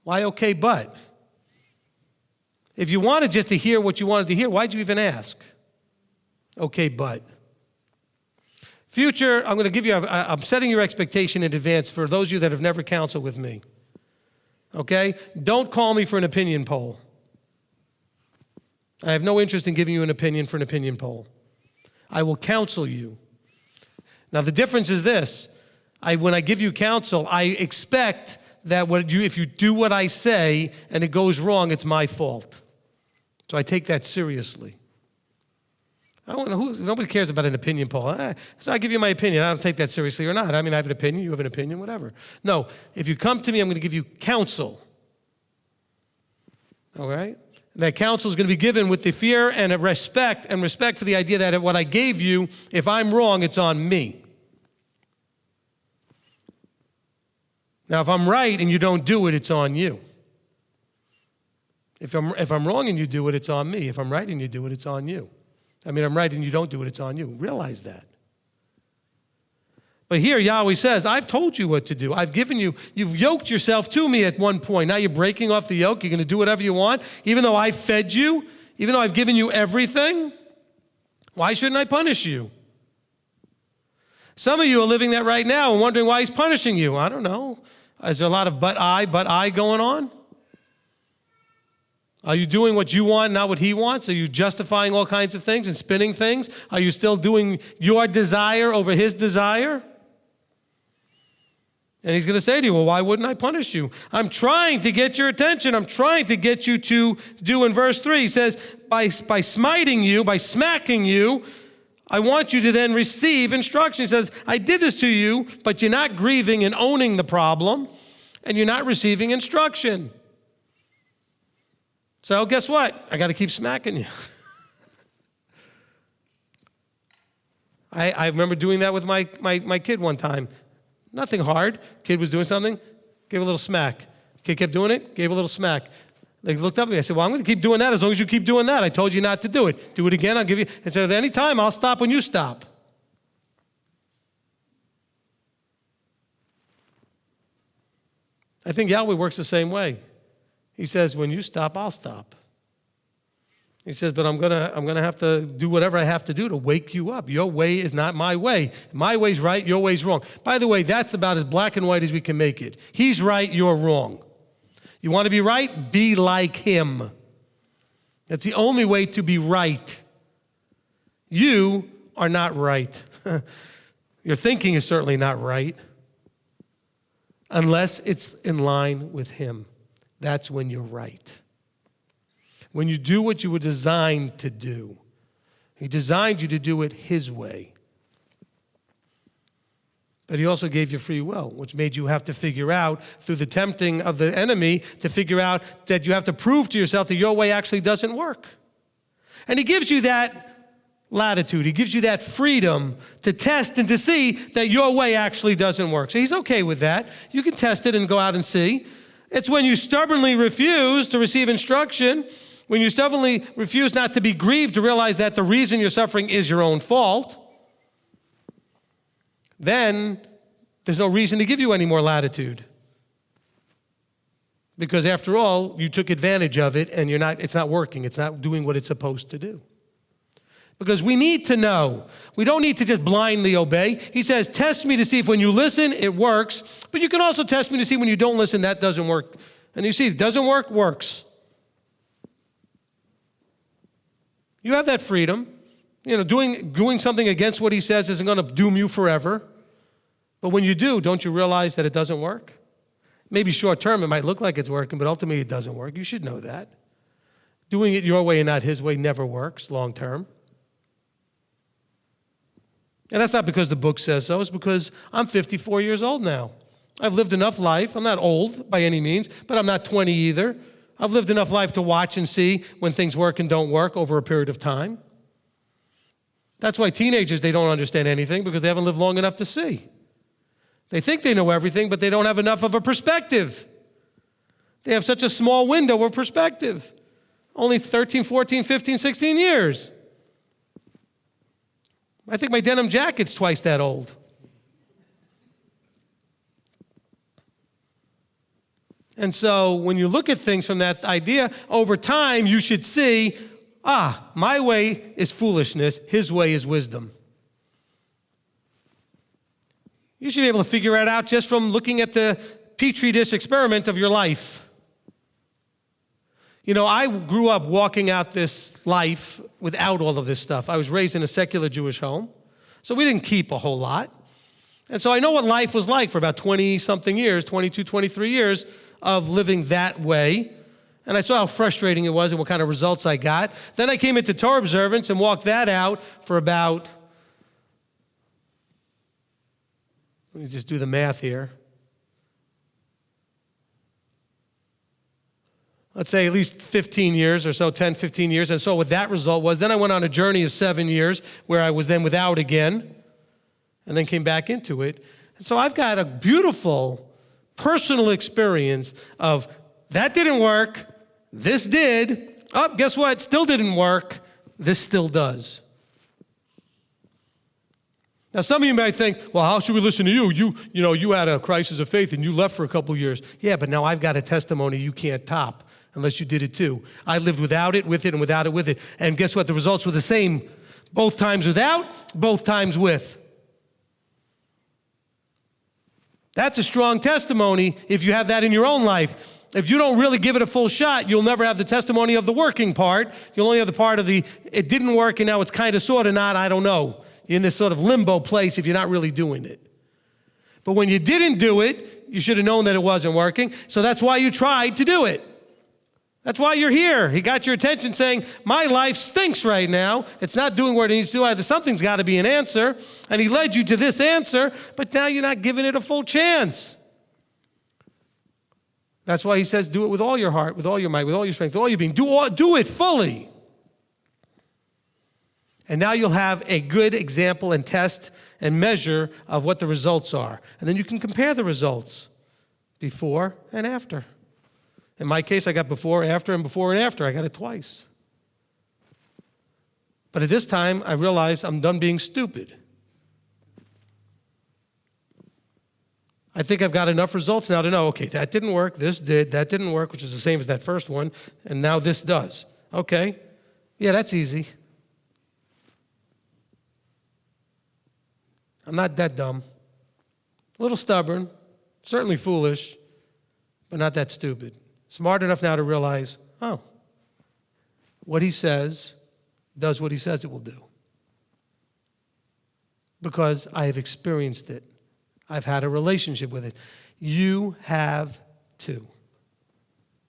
Why okay, but? If you wanted just to hear what you wanted to hear, why'd you even ask? Okay, but. Future, I'm going to give you, I'm setting your expectation in advance for those of you that have never counseled with me. Okay? Don't call me for an opinion poll. I have no interest in giving you an opinion for an opinion poll. I will counsel you. Now, the difference is this. When I give you counsel, I expect that if you do what I say and it goes wrong, it's my fault. So I take that seriously. Nobody cares about an opinion poll. So I give you my opinion. I don't take that seriously or not. I mean, I have an opinion, you have an opinion, whatever. No, if you come to me, I'm going to give you counsel. All right? That counsel is going to be given with the fear and respect for the idea that what I gave you, if I'm wrong, it's on me. Now, if I'm right and you don't do it, it's on you. If I'm wrong and you do it, it's on me. If I'm right and you do it, it's on you. I mean, I'm right and you don't do it, it's on you. Realize that. But here, Yahweh says, I've told you what to do. I've given you, you've yoked yourself to me at one point. Now you're breaking off the yoke. You're going to do whatever you want. Even though I fed you, even though I've given you everything, why shouldn't I punish you? Some of you are living that right now and wondering why he's punishing you. I don't know. Is there a lot of but I going on? Are you doing what you want, not what he wants? Are you justifying all kinds of things and spinning things? Are you still doing your desire over his desire? And he's going to say to you, well, why wouldn't I punish you? I'm trying to get your attention. I'm trying to get you to do in verse 3. He says, by smiting you, by smacking you, I want you to then receive instruction. He says, I did this to you, but you're not grieving and owning the problem, and you're not receiving instruction. So guess what? I got to keep smacking you. I remember doing that with my kid one time. Nothing hard. Kid was doing something, gave a little smack. Kid kept doing it, gave a little smack. They looked up at me. I said, well, I'm going to keep doing that as long as you keep doing that. I told you not to do it. Do it again, I'll give you. I said, at any time, I'll stop when you stop. I think Yahweh works the same way. He says, when you stop, I'll stop. He says, but I'm gonna have to do whatever I have to do to wake you up. Your way is not my way. My way's right, your way's wrong. By the way, that's about as black and white as we can make it. He's right, you're wrong. You want to be right? Be like him. That's the only way to be right. You are not right. Your thinking is certainly not right unless it's in line with him. That's when you're right. When you do what you were designed to do. He designed you to do it his way. But he also gave you free will, which made you have to figure out, through the tempting of the enemy, to figure out that you have to prove to yourself that your way actually doesn't work. And he gives you that latitude. He gives you that freedom to test and to see that your way actually doesn't work. So he's okay with that. You can test it and go out and see. It's when you stubbornly refuse to receive instruction, when you stubbornly refuse not to be grieved, to realize that the reason you're suffering is your own fault, then there's no reason to give you any more latitude. Because after all, you took advantage of it and it's not working. It's not doing what it's supposed to do. Because we need to know. We don't need to just blindly obey. He says, test me to see if when you listen, it works. But you can also test me to see when you don't listen, that doesn't work. And you see, it doesn't work, works. You have that freedom. You know, doing something against what he says isn't going to doom you forever. But when you do, don't you realize that it doesn't work? Maybe short term, it might look like it's working, but ultimately it doesn't work. You should know that. Doing it your way and not his way never works long term. And that's not because the book says so. It's because I'm 54 years old now. I've lived enough life. I'm not old by any means, but I'm not 20 either. I've lived enough life to watch and see when things work and don't work over a period of time. That's why teenagers, they don't understand anything, because they haven't lived long enough to see. They think they know everything, but they don't have enough of a perspective. They have such a small window of perspective. Only 13, 14, 15, 16 years. I think my denim jacket's twice that old. And so when you look at things from that idea, over time you should see, my way is foolishness, his way is wisdom. You should be able to figure it out just from looking at the Petri dish experiment of your life. You know, I grew up walking out this life without all of this stuff. I was raised in a secular Jewish home, so we didn't keep a whole lot. And so I know what life was like for about 20-something years, 22, 23 years of living that way. And I saw how frustrating it was and what kind of results I got. Then I came into Torah observance and walked that out for about, let me just do the math here. Let's say at least 15 years or so, 10, 15 years. And so what that result was, then I went on a journey of 7 years where I was then without again and then came back into it. And so I've got a beautiful personal experience of that didn't work, this did. Oh, guess what? Still didn't work. This still does. Now, some of you might think, well, how should we listen to you? You had a crisis of faith and you left for a couple of years. Yeah, but now I've got a testimony you can't top unless you did it too. I lived without it, with it, and without it, with it. And guess what? The results were the same both times without, both times with. That's a strong testimony if you have that in your own life. If you don't really give it a full shot, you'll never have the testimony of the working part. You'll only have the part of the, it didn't work and now it's kind of, sort of not, I don't know. You're in this sort of limbo place if you're not really doing it. But when you didn't do it, you should have known that it wasn't working. So that's why you tried to do it. That's why you're here. He got your attention saying, my life stinks right now. It's not doing what it needs to do. Either something's got to be an answer. And he led you to this answer, but now you're not giving it a full chance. That's why he says, do it with all your heart, with all your might, with all your strength, with all your being. Do it fully. And now you'll have a good example and test and measure of what the results are. And then you can compare the results before and after. In my case, I got before, after, and before and after. I got it twice. But at this time, I realized I'm done being stupid. I think I've got enough results now to know, okay, that didn't work, this did, that didn't work, which is the same as that first one, and now this does. Okay, yeah, that's easy. I'm not that dumb. A little stubborn, certainly foolish, but not that stupid. Smart enough now to realize, oh, what he says does what he says it will do. Because I have experienced it. I've had a relationship with it. You have too.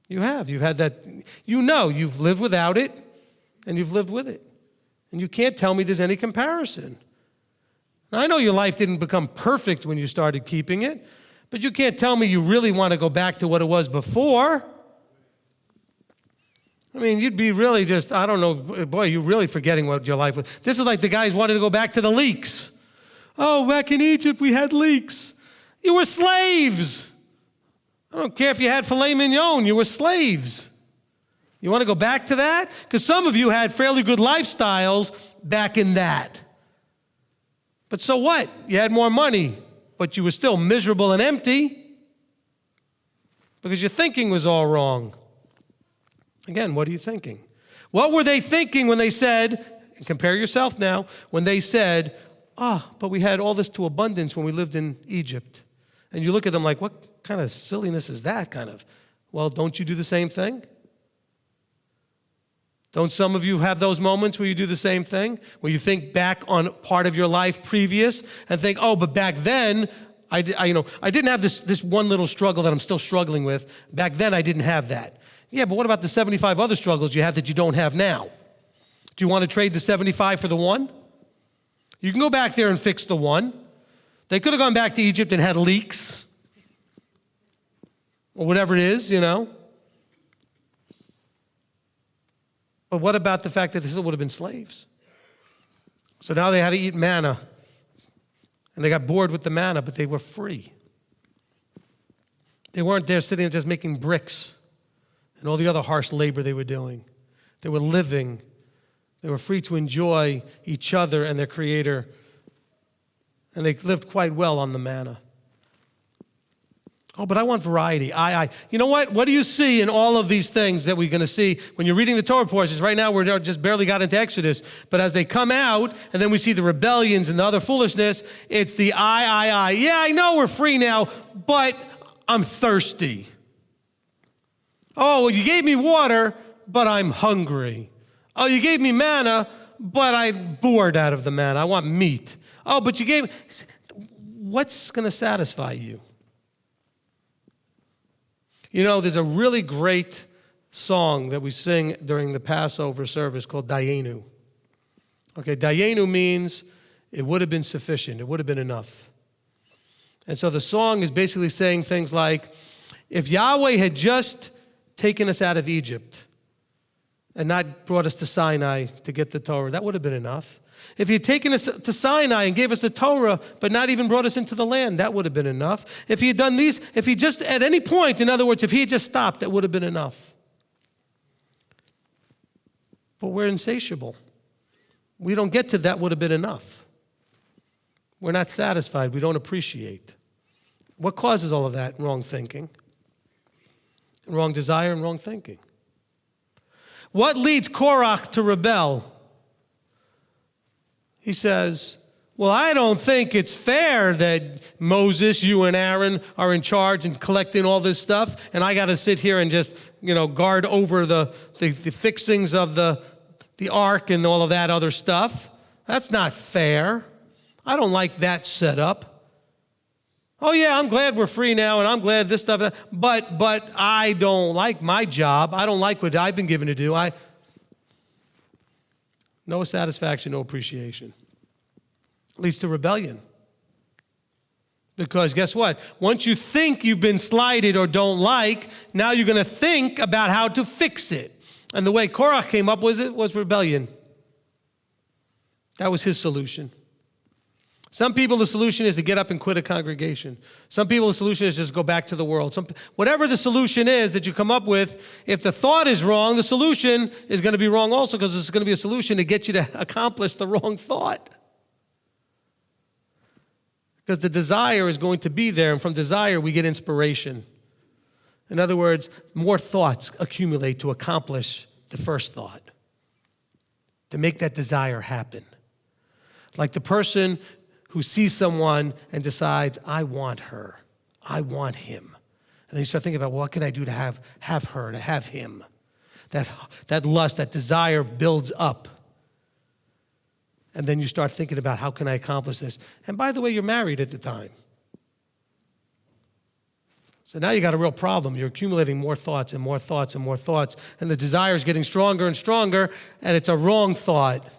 You have. You've had that. You know you've lived without it and you've lived with it. And you can't tell me there's any comparison. Now, I know your life didn't become perfect when you started keeping it, but you can't tell me you really want to go back to what it was before. I mean, you'd be really just, I don't know, boy, you're really forgetting what your life was. This is like the guys wanting to go back to the leeks. Oh, back in Egypt, we had leeks. You were slaves. I don't care if you had filet mignon, you were slaves. You want to go back to that? Because some of you had fairly good lifestyles back in that. But so what? You had more money, but you were still miserable and empty because your thinking was all wrong. Again, what are you thinking? What were they thinking when they said, and compare yourself now, when they said, but we had all this to abundance when we lived in Egypt. And you look at them like, what kind of silliness is that kind of? Well, don't you do the same thing? Don't some of you have those moments where you do the same thing? Where you think back on part of your life previous and think, but back then, I didn't have this one little struggle that I'm still struggling with. Back then, I didn't have that. Yeah, but what about the 75 other struggles you have that you don't have now? Do you want to trade the 75 for the one? You can go back there and fix the one. They could have gone back to Egypt and had leeks or whatever it is, But what about the fact that they still would have been slaves? So now they had to eat manna. And they got bored with the manna, but they were free. They weren't there sitting and just making bricks and all the other harsh labor they were doing. They were living. They were free to enjoy each other and their Creator. And they lived quite well on the manna. Oh, but I want variety. You know what? What do you see in all of these things that we're going to see when you're reading the Torah portions? Right now, we're just barely got into Exodus. But as they come out, and then we see the rebellions and the other foolishness, it's the I. Yeah, I know we're free now, but I'm thirsty. Oh, well, you gave me water, but I'm hungry. Oh, you gave me manna, but I'm bored out of the manna. I want meat. Oh, but you gave... What's going to satisfy you? You know, there's a really great song that we sing during the Passover service called Dayenu. Okay, Dayenu means it would have been sufficient. It would have been enough. And so the song is basically saying things like, if Yahweh had just taken us out of Egypt and not brought us to Sinai to get the Torah, that would have been enough. If he had taken us to Sinai and gave us the Torah, but not even brought us into the land, that would have been enough. If he had done these, if he just, at any point, in other words, if he had just stopped, that would have been enough. But we're insatiable. We don't get to that would have been enough. We're not satisfied. We don't appreciate. What causes all of that? Wrong thinking. Wrong desire and wrong thinking. What leads Korach to rebel? He says, well, I don't think it's fair that Moses, you and Aaron are in charge and collecting all this stuff, and I got to sit here and just, guard over the fixings of the ark and all of that other stuff. That's not fair. I don't like that setup. Oh, yeah, I'm glad we're free now, and I'm glad this stuff, but I don't like my job. I don't like what I've been given to do. No satisfaction, no appreciation. Leads to rebellion. Because guess what? Once you think you've been slighted or don't like, now you're going to think about how to fix it. And the way Korach came up with it was rebellion. That was his solution. Some people, the solution is to get up and quit a congregation. Some people, the solution is just go back to the world. Whatever the solution is that you come up with, if the thought is wrong, the solution is going to be wrong also, because it's going to be a solution to get you to accomplish the wrong thought. Because the desire is going to be there, and from desire we get inspiration. In other words, more thoughts accumulate to accomplish the first thought, to make that desire happen. Like the person who sees someone and decides, I want her, I want him. And then you start thinking about, what can I do to have her, to have him? That lust, that desire builds up. And then you start thinking about, how can I accomplish this? And by the way, you're married at the time. So now you got a real problem. You're accumulating more thoughts and more thoughts and more thoughts, and the desire is getting stronger and stronger, and it's a wrong thought.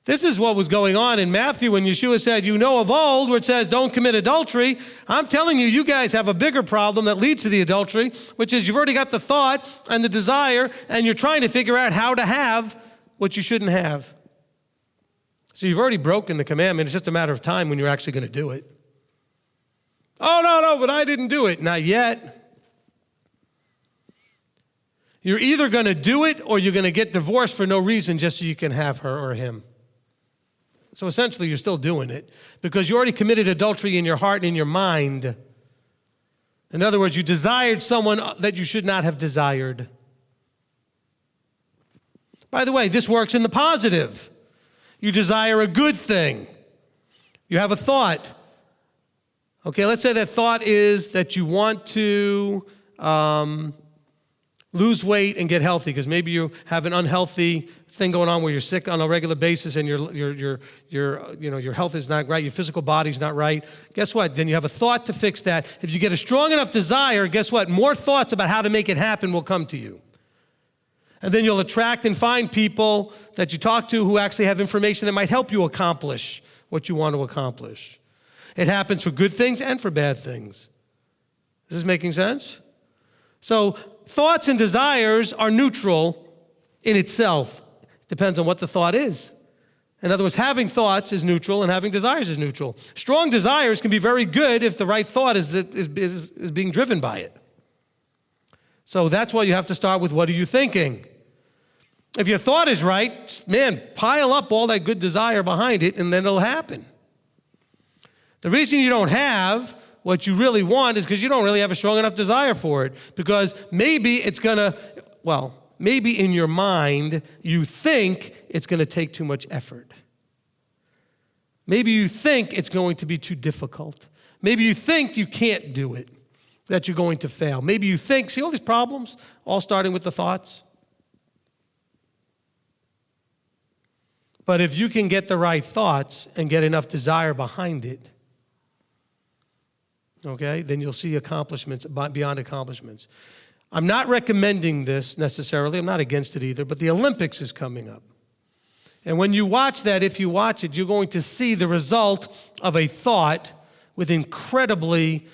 This is what was going on in Matthew when Yeshua said, of old, where it says, don't commit adultery. I'm telling you, you guys have a bigger problem that leads to the adultery, which is you've already got the thought and the desire, and you're trying to figure out how to have what you shouldn't have. So you've already broken the commandment. It's just a matter of time when you're actually going to do it. Oh, no, but I didn't do it. Not yet. You're either going to do it or you're going to get divorced for no reason just so you can have her or him. So essentially, you're still doing it because you already committed adultery in your heart and in your mind. In other words, you desired someone that you should not have desired. By the way, this works in the positive. You desire a good thing. You have a thought. Okay, let's say that thought is that you want to lose weight and get healthy because maybe you have an unhealthy thing going on where you're sick on a regular basis and your health is not right, your physical body's not right. Guess what? Then you have a thought to fix that. If you get a strong enough desire, guess what? More thoughts about how to make it happen will come to you. And then you'll attract and find people that you talk to who actually have information that might help you accomplish what you want to accomplish. It happens for good things and for bad things. Is this making sense? So thoughts and desires are neutral in itself. It depends on what the thought is. In other words, having thoughts is neutral and having desires is neutral. Strong desires can be very good if the right thought is being driven by it. So that's why you have to start with, what are you thinking? If your thought is right, man, pile up all that good desire behind it and then it'll happen. The reason you don't have what you really want is because you don't really have a strong enough desire for it. Because maybe it's going to, maybe in your mind, you think it's going to take too much effort. Maybe you think it's going to be too difficult. Maybe you think you can't do it, that you're going to fail. Maybe you think, see all these problems, all starting with the thoughts? But if you can get the right thoughts and get enough desire behind it, okay, then you'll see accomplishments beyond accomplishments. I'm not recommending this necessarily. I'm not against it either, but the Olympics is coming up. And when you watch that, if you watch it, you're going to see the result of a thought with incredibly,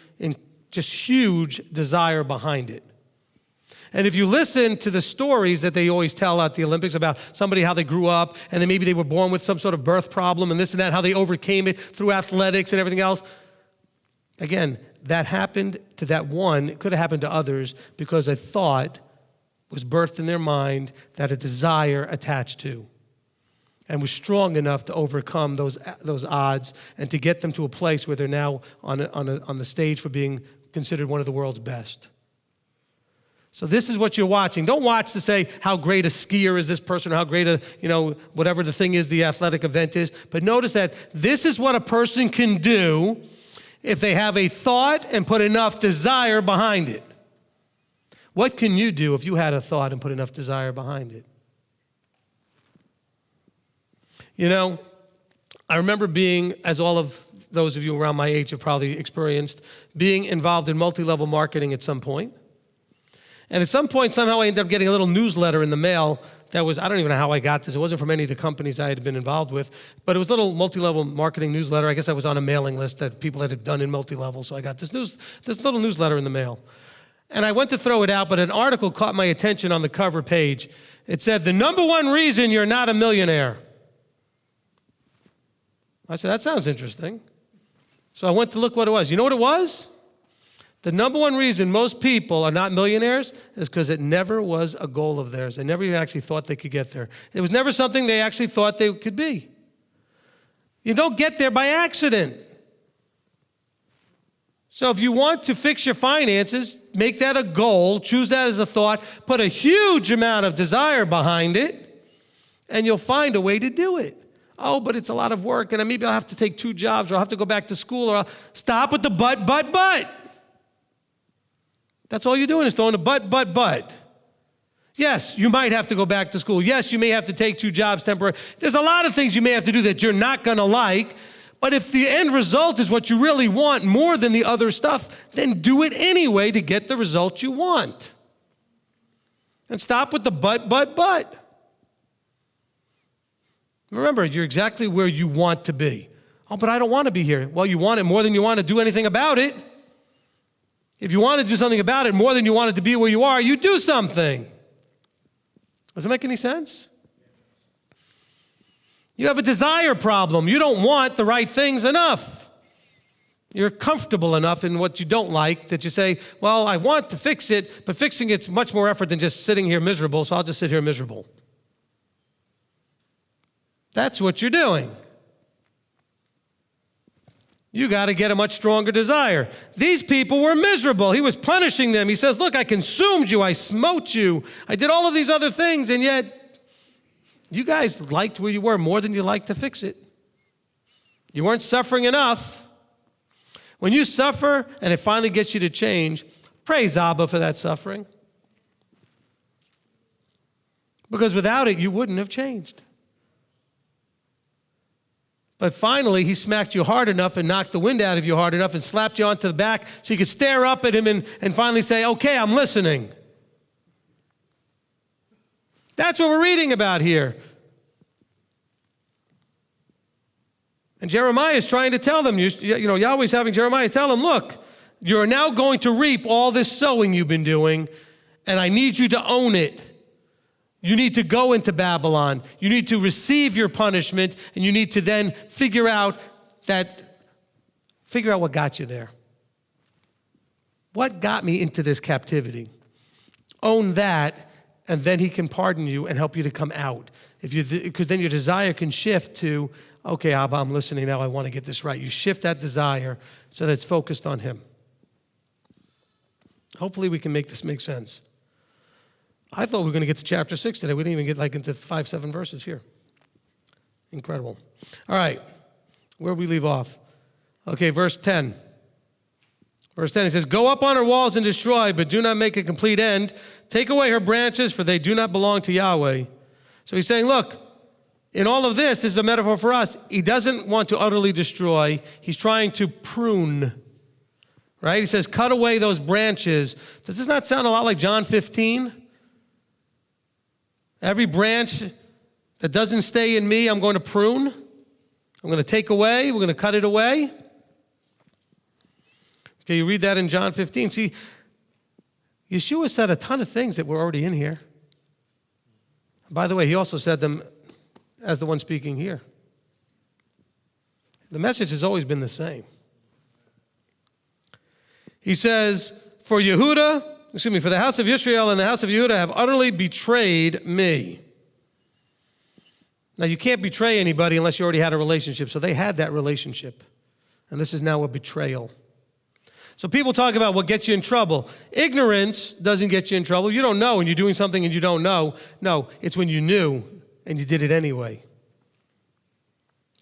just huge desire behind it. And if you listen to the stories that they always tell at the Olympics about somebody, how they grew up, and then maybe they were born with some sort of birth problem and this and that, how they overcame it through athletics and everything else. Again, that happened to that one. It could have happened to others because a thought was birthed in their mind that a desire attached to, and was strong enough to overcome those odds and to get them to a place where they're now on the stage for being considered one of the world's best. So this is what you're watching. Don't watch to say how great a skier is this person or how great whatever the thing is, the athletic event is. But notice that this is what a person can do if they have a thought and put enough desire behind it. What can you do if you had a thought and put enough desire behind it? I remember being, as all of those of you around my age have probably experienced, being involved in multi-level marketing at some point. And at some point, somehow I ended up getting a little newsletter in the mail that was, I don't even know how I got this. It wasn't from any of the companies I had been involved with, but it was a little multi-level marketing newsletter. I guess I was on a mailing list that people had done in multi-level, so I got this little newsletter in the mail. And I went to throw it out, but an article caught my attention on the cover page. It said, "The number one reason you're not a millionaire." I said, that sounds interesting. So I went to look what it was. You know what it was? The number one reason most people are not millionaires is because it never was a goal of theirs. They never even actually thought they could get there. It was never something they actually thought they could be. You don't get there by accident. So if you want to fix your finances, make that a goal, choose that as a thought, put a huge amount of desire behind it, and you'll find a way to do it. Oh, but it's a lot of work, and maybe I'll have to take 2 jobs, or I'll have to go back to school, or I'll stop with the but. That's all you're doing is throwing a but. Yes, you might have to go back to school. Yes, you may have to take 2 jobs temporarily. There's a lot of things you may have to do that you're not going to like, but if the end result is what you really want more than the other stuff, then do it anyway to get the result you want. And stop with the but. Remember, you're exactly where you want to be. Oh, but I don't want to be here. Well, you want it more than you want to do anything about it. If you want to do something about it more than you want it to be where you are, you do something. Does it make any sense? You have a desire problem. You don't want the right things enough. You're comfortable enough in what you don't like that you say, well, I want to fix it, but fixing it's much more effort than just sitting here miserable, so I'll just sit here miserable. That's what you're doing. You got to get a much stronger desire. These people were miserable. He was punishing them. He says, look, I consumed you. I smote you. I did all of these other things, and yet you guys liked where you were more than you liked to fix it. You weren't suffering enough. When you suffer and it finally gets you to change, praise Abba for that suffering. Because without it, you wouldn't have changed. But finally, he smacked you hard enough and knocked the wind out of you hard enough and slapped you onto the back so you could stare up at him and finally say, okay, I'm listening. That's what we're reading about here. And Jeremiah is trying to tell them, Yahweh's having Jeremiah tell them, look, you're now going to reap all this sowing you've been doing, and I need you to own it. You need to go into Babylon. You need to receive your punishment, and you need to then figure out what got you there. What got me into this captivity? Own that, and then he can pardon you and help you to come out. Because then your desire can shift to, okay, Abba, I'm listening now. I want to get this right. You shift that desire so that it's focused on him. Hopefully we can make this make sense. I thought we were going to get to chapter 6 today. We didn't even get into 5-7 verses here. Incredible. All right. Where we leave off? Okay, verse 10. Verse 10, he says, go up on her walls and destroy, but do not make a complete end. Take away her branches, for they do not belong to Yahweh. So he's saying, look, in all of this is a metaphor for us. He doesn't want to utterly destroy. He's trying to prune, right? He says, cut away those branches. Does this not sound a lot like John 15? Every branch that doesn't stay in me, I'm going to prune. I'm going to take away. We're going to cut it away. Okay, you read that in John 15. See, Yeshua said a ton of things that were already in here. By the way, he also said them as the one speaking here. The message has always been the same. He says, for the house of Israel and the house of Yehuda have utterly betrayed me. Now, you can't betray anybody unless you already had a relationship. So they had that relationship. And this is now a betrayal. So people talk about what gets you in trouble. Ignorance doesn't get you in trouble. You don't know and you're doing something and you don't know. No, it's when you knew and you did it anyway.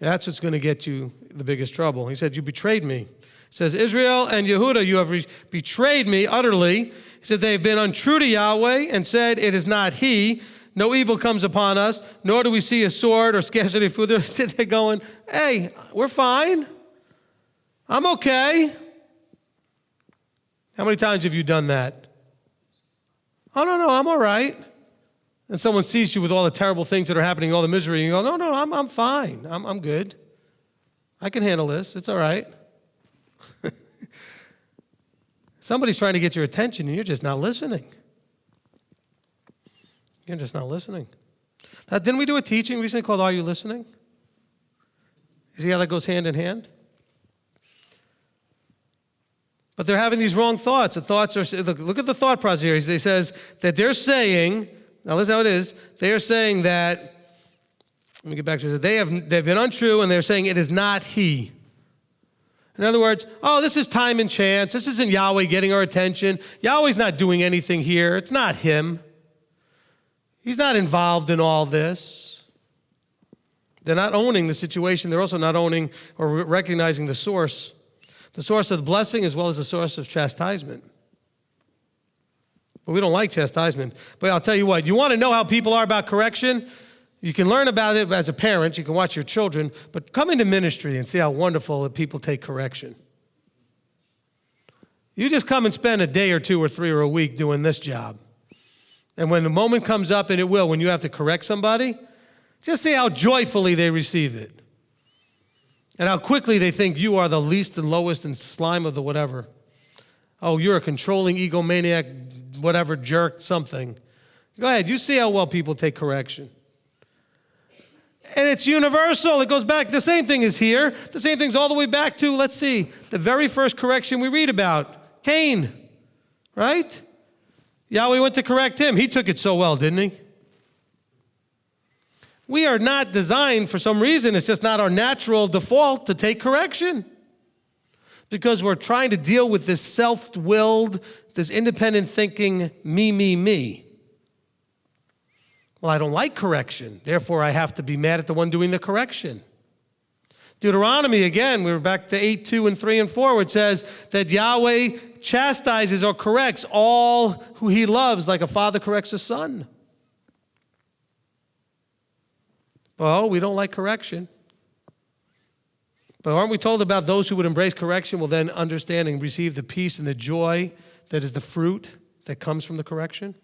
That's what's going to get you the biggest trouble. He said, you betrayed me. He says, Israel and Yehuda, you have betrayed me utterly. He said, they have been untrue to Yahweh and said, it is not he. No evil comes upon us, nor do we see a sword or scarcity of food. They're sitting there going, hey, we're fine. I'm okay. How many times have you done that? Oh, no, I'm all right. And someone sees you with all the terrible things that are happening, all the misery, and you go, no, I'm fine. I'm good. I can handle this. It's all right. Somebody's trying to get your attention, and you're just not listening. You're just not listening. Now, didn't we do a teaching recently called Are You Listening? You see how that goes hand in hand? But they're having these wrong thoughts. The thoughts are, look at the thought process here. He says that they're saying, now listen how it is, they are saying that, let me get back to this, they've been untrue and they're saying it is not he. In other words, oh, this is time and chance. This isn't Yahweh getting our attention. Yahweh's not doing anything here. It's not him. He's not involved in all this. They're not owning the situation. They're also not owning or recognizing the source of the blessing as well as the source of chastisement. But we don't like chastisement. But I'll tell you what, you want to know how people are about correction? You can learn about it as a parent. You can watch your children. But come into ministry and see how wonderful that people take correction. You just come and spend a day or 2 or 3 or a week doing this job. And when the moment comes up, and it will, when you have to correct somebody, just see how joyfully they receive it. And how quickly they think you are the least and lowest and slime of the whatever. Oh, you're a controlling egomaniac, whatever, jerk, something. Go ahead, you see how well people take correction. And it's universal. It goes back, the same thing is here. The same thing's all the way back to, let's see, the very first correction we read about, Cain, right? Yahweh went to correct him. He took it so well, didn't he? We are not designed, for some reason, it's just not our natural default to take correction. Because we're trying to deal with this self-willed, this independent thinking, me. Well, I don't like correction. Therefore, I have to be mad at the one doing the correction. Deuteronomy, again, we're back to 8:2 and 3 and 4, where it says that Yahweh chastises or corrects all who he loves like a father corrects a son. Well, we don't like correction. But aren't we told about those who would embrace correction will then understand and receive the peace and the joy that is the fruit that comes from the correction?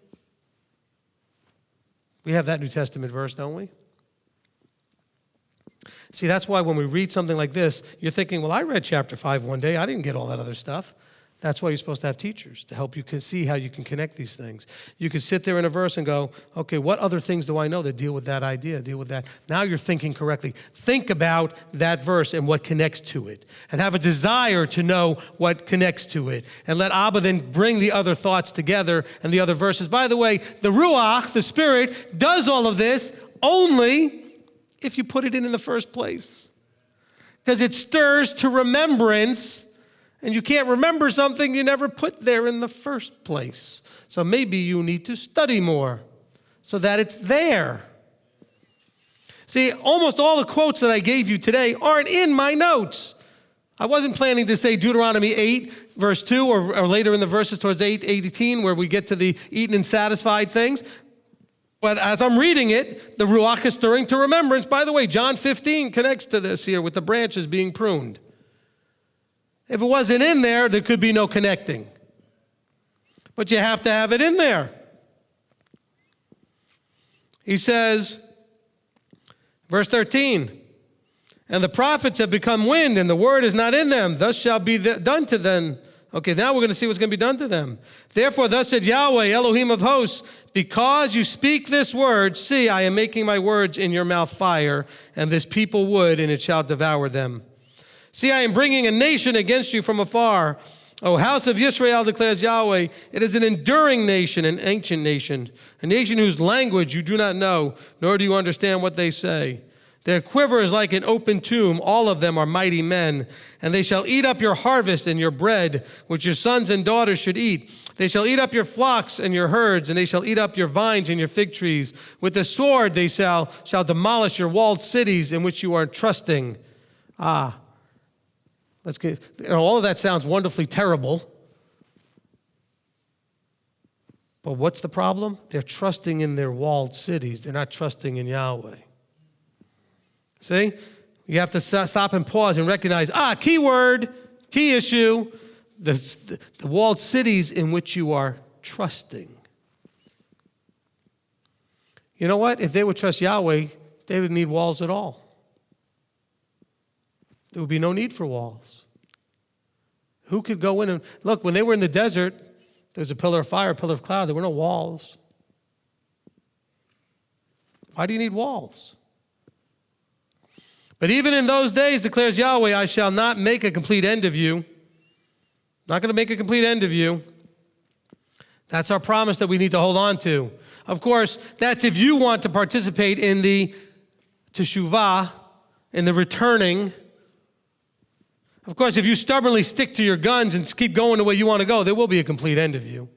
We have that New Testament verse, don't we? See, that's why when we read something like this, you're thinking, well, I read chapter 5 one day. I didn't get all that other stuff. That's why you're supposed to have teachers to help you see how you can connect these things. You can sit there in a verse and go, okay, what other things do I know that deal with that idea, deal with that? Now you're thinking correctly. Think about that verse and what connects to it, and have a desire to know what connects to it. And let Abba then bring the other thoughts together and the other verses. By the way, the Ruach, the Spirit, does all of this only if you put it in the first place. Because it stirs to remembrance, and you can't remember something you never put there in the first place. So maybe you need to study more so that it's there. See, almost all the quotes that I gave you today aren't in my notes. I wasn't planning to say Deuteronomy 8, verse 2, or later in the verses towards 8:18, where we get to the eaten and satisfied things. But as I'm reading it, the Ruach is stirring to remembrance. By the way, John 15 connects to this here with the branches being pruned. If it wasn't in there, there could be no connecting. But you have to have it in there. He says, verse 13, and the prophets have become wind, and the word is not in them. Thus shall be done to them. Okay, now we're going to see what's going to be done to them. Therefore, thus said Yahweh, Elohim of hosts, because you speak this word, see, I am making my words in your mouth fire, and this people wood, and it shall devour them. See, I am bringing a nation against you from afar. O house of Yisrael, declares Yahweh, it is an enduring nation, an ancient nation, a nation whose language you do not know, nor do you understand what they say. Their quiver is like an open tomb. All of them are mighty men. And they shall eat up your harvest and your bread, which your sons and daughters should eat. They shall eat up your flocks and your herds, and they shall eat up your vines and your fig trees. With the sword they shall demolish your walled cities in which you are trusting. All of that sounds wonderfully terrible. But what's the problem? They're trusting in their walled cities. They're not trusting in Yahweh. See? You have to stop and pause and recognize, key word, key issue, the walled cities in which you are trusting. You know what? If they would trust Yahweh, they wouldn't need walls at all. There would be no need for walls. Who could go in and look, when they were in the desert, there was a pillar of fire, a pillar of cloud. There were no walls. Why do you need walls? But even in those days, declares Yahweh, I shall not make a complete end of you. Not going to make a complete end of you. That's our promise that we need to hold on to. Of course, that's if you want to participate in the teshuvah, in the returning. Of course, if you stubbornly stick to your guns and keep going the way you want to go, there will be a complete end of you.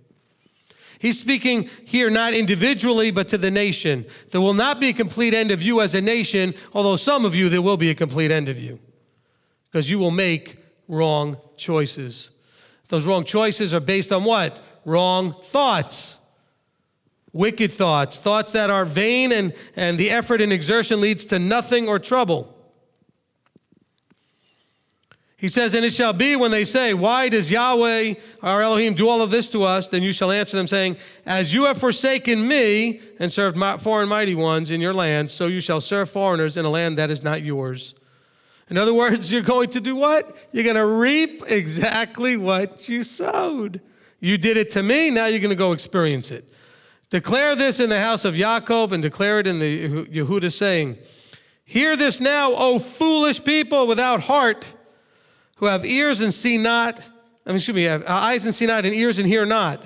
He's speaking here not individually, but to the nation. There will not be a complete end of you as a nation, although some of you, there will be a complete end of you, because you will make wrong choices. Those wrong choices are based on what? Wrong thoughts, wicked thoughts, thoughts that are vain, and the effort and exertion leads to nothing or trouble. He says, and it shall be when they say, why does Yahweh, our Elohim, do all of this to us? Then you shall answer them saying, as you have forsaken me and served foreign mighty ones in your land, so you shall serve foreigners in a land that is not yours. In other words, you're going to do what? You're going to reap exactly what you sowed. You did it to me, now you're going to go experience it. Declare this in the house of Yaakov and declare it in the Yehuda, saying, hear this now, O foolish people without heart, who have ears and see not, have eyes and see not, and ears and hear not.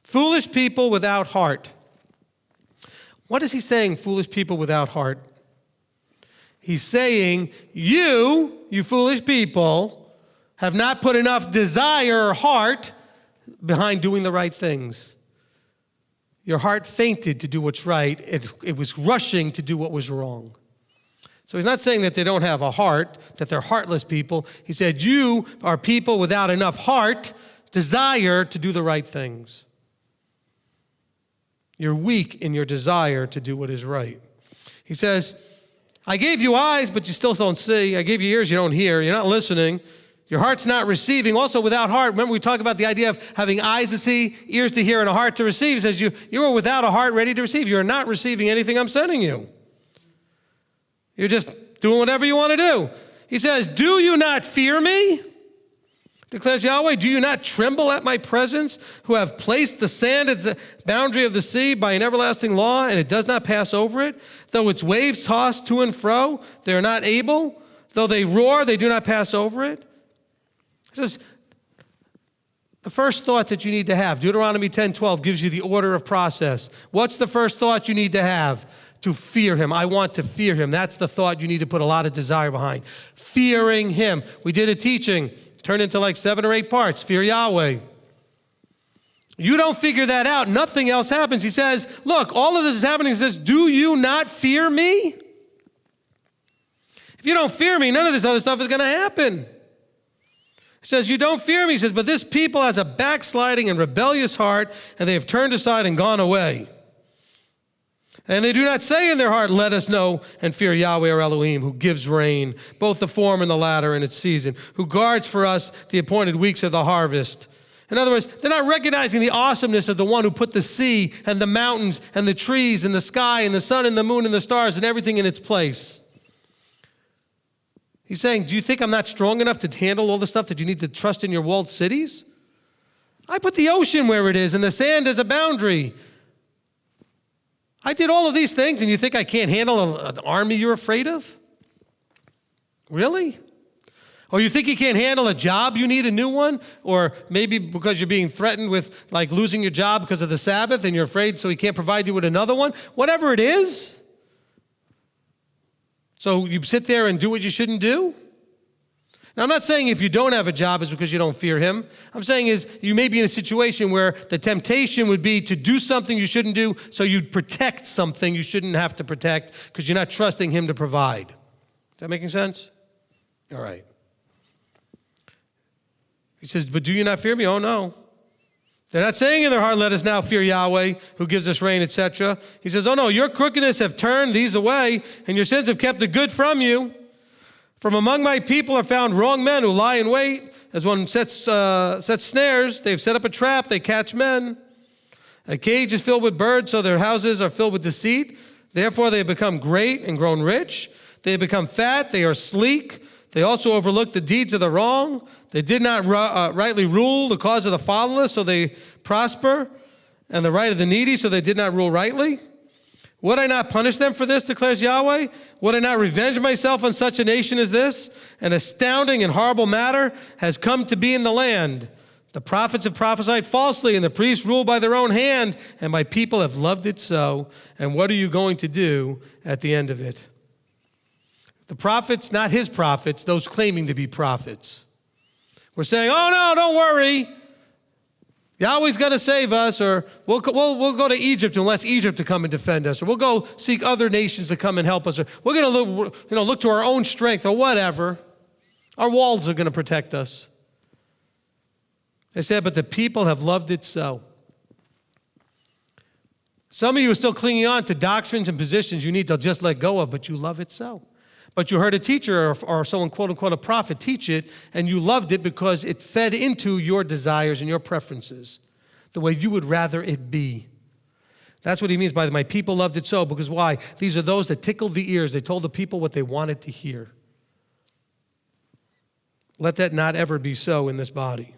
Foolish people without heart. What is he saying, foolish people without heart? He's saying, you foolish people, have not put enough desire or heart behind doing the right things. Your heart fainted to do what's right. It was rushing to do what was wrong. So he's not saying that they don't have a heart, that they're heartless people. He said, you are people without enough heart, desire to do the right things. You're weak in your desire to do what is right. He says, I gave you eyes, but you still don't see. I gave you ears, you don't hear. You're not listening. Your heart's not receiving. Also, without heart, remember we talk about the idea of having eyes to see, ears to hear, and a heart to receive. He says, you are without a heart ready to receive. You're not receiving anything I'm sending you. You're just doing whatever you want to do. He says, do you not fear me? Declares Yahweh, do you not tremble at my presence, who have placed the sand at the boundary of the sea by an everlasting law, and it does not pass over it? Though its waves toss to and fro, they are not able. Though they roar, they do not pass over it. He says, the first thought that you need to have, Deuteronomy 10:12 gives you the order of process. What's the first thought you need to have? to fear him. I want to fear him. That's the thought you need to put a lot of desire behind. Fearing him. We did a teaching, turned into like 7 or 8 parts. Fear Yahweh. You don't figure that out, nothing else happens. He says, look, all of this is happening. He says, do you not fear me? If you don't fear me, none of this other stuff is going to happen. He says, you don't fear me. He says, but this people has a backsliding and rebellious heart, and they have turned aside and gone away. And they do not say in their heart, let us know and fear Yahweh our Elohim, who gives rain, both the former and the latter in its season, who guards for us the appointed weeks of the harvest. In other words, they're not recognizing the awesomeness of the one who put the sea and the mountains and the trees and the sky and the sun and the moon and the stars and everything in its place. He's saying, do you think I'm not strong enough to handle all the stuff that you need to trust in your walled cities? I put the ocean where it is and the sand as a boundary. I did all of these things and you think I can't handle an army you're afraid of? Really? Or you think you can't handle a job, you need a new one? Or maybe because you're being threatened with like losing your job because of the Sabbath and you're afraid so he can't provide you with another one? Whatever it is. So you sit there and do what you shouldn't do? Now, I'm not saying if you don't have a job it's because you don't fear him. I'm saying is you may be in a situation where the temptation would be to do something you shouldn't do, so you'd protect something you shouldn't have to protect because you're not trusting him to provide. Is that making sense? All right. He says, but do you not fear me? Oh, no. They're not saying in their heart, let us now fear Yahweh, who gives us rain, etc. He says, oh no, your crookedness have turned these away, and your sins have kept the good from you. From among my people are found wrong men who lie in wait. As one sets snares, they've set up a trap, they catch men. A cage is filled with birds, so their houses are filled with deceit. Therefore they have become great and grown rich. They have become fat, they are sleek. They also overlook the deeds of the wrong. They did not rightly rule the cause of the fatherless, so they prosper, and the right of the needy, so they did not rule rightly. Would I not punish them for this, declares Yahweh? Would I not revenge myself on such a nation as this? An astounding and horrible matter has come to be in the land. The prophets have prophesied falsely, and the priests rule by their own hand, and my people have loved it so. And what are you going to do at the end of it? The prophets, not his prophets, those claiming to be prophets. We're saying, oh no, don't worry. Yahweh's going to save us, or we'll go to Egypt and ask Egypt to come and defend us, or we'll go seek other nations to come and help us, or we're going to look to our own strength, or whatever. Our walls are going to protect us. They said, but the people have loved it so. Some of you are still clinging on to doctrines and positions you need to just let go of, but you love it so. But you heard a teacher or someone, quote unquote, a prophet teach it, and you loved it because it fed into your desires and your preferences, the way you would rather it be. That's what he means by my people loved it so, because why? These are those that tickled the ears. They told the people what they wanted to hear. Let that not ever be so in this body.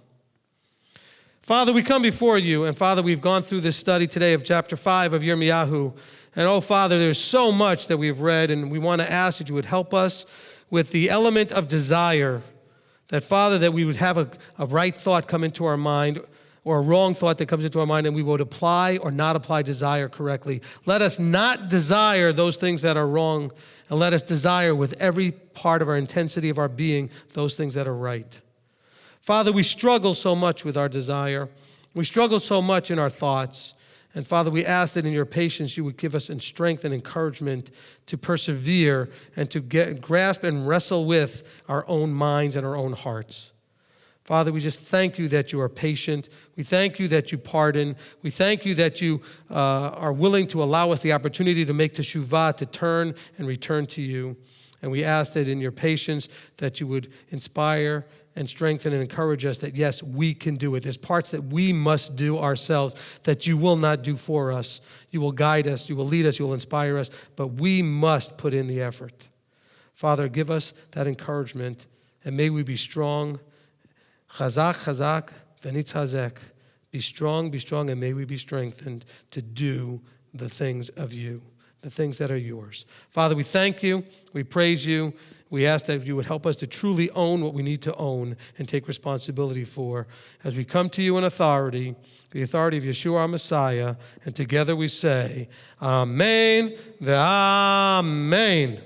Father, we come before you, and Father, we've gone through this study today of chapter 5 of Yirmiyahu. And oh, Father, there's so much that we've read, and we want to ask that you would help us with the element of desire. That, Father, that we would have a right thought come into our mind, or a wrong thought that comes into our mind, and we would apply or not apply desire correctly. Let us not desire those things that are wrong, and let us desire with every part of our intensity of our being those things that are right. Father, we struggle so much with our desire. We struggle so much in our thoughts. And Father, we ask that in your patience you would give us strength and encouragement to persevere and to grasp and wrestle with our own minds and our own hearts. Father, we just thank you that you are patient. We thank you that you pardon. We thank you that you are willing to allow us the opportunity to make teshuvah, to turn and return to you. And we ask that in your patience that you would inspire and strengthen and encourage us that, yes, we can do it. There's parts that we must do ourselves that you will not do for us. You will guide us, you will lead us, you will inspire us, but we must put in the effort. Father, give us that encouragement, and may we be strong. Chazak, chazak, v'nitz hazek. Be strong, and may we be strengthened to do the things of you. the things that are yours. Father, we thank you. We praise you. We ask that you would help us to truly own what we need to own and take responsibility for as we come to you in authority, the authority of Yeshua our Messiah, and together we say, Amen ve'amen.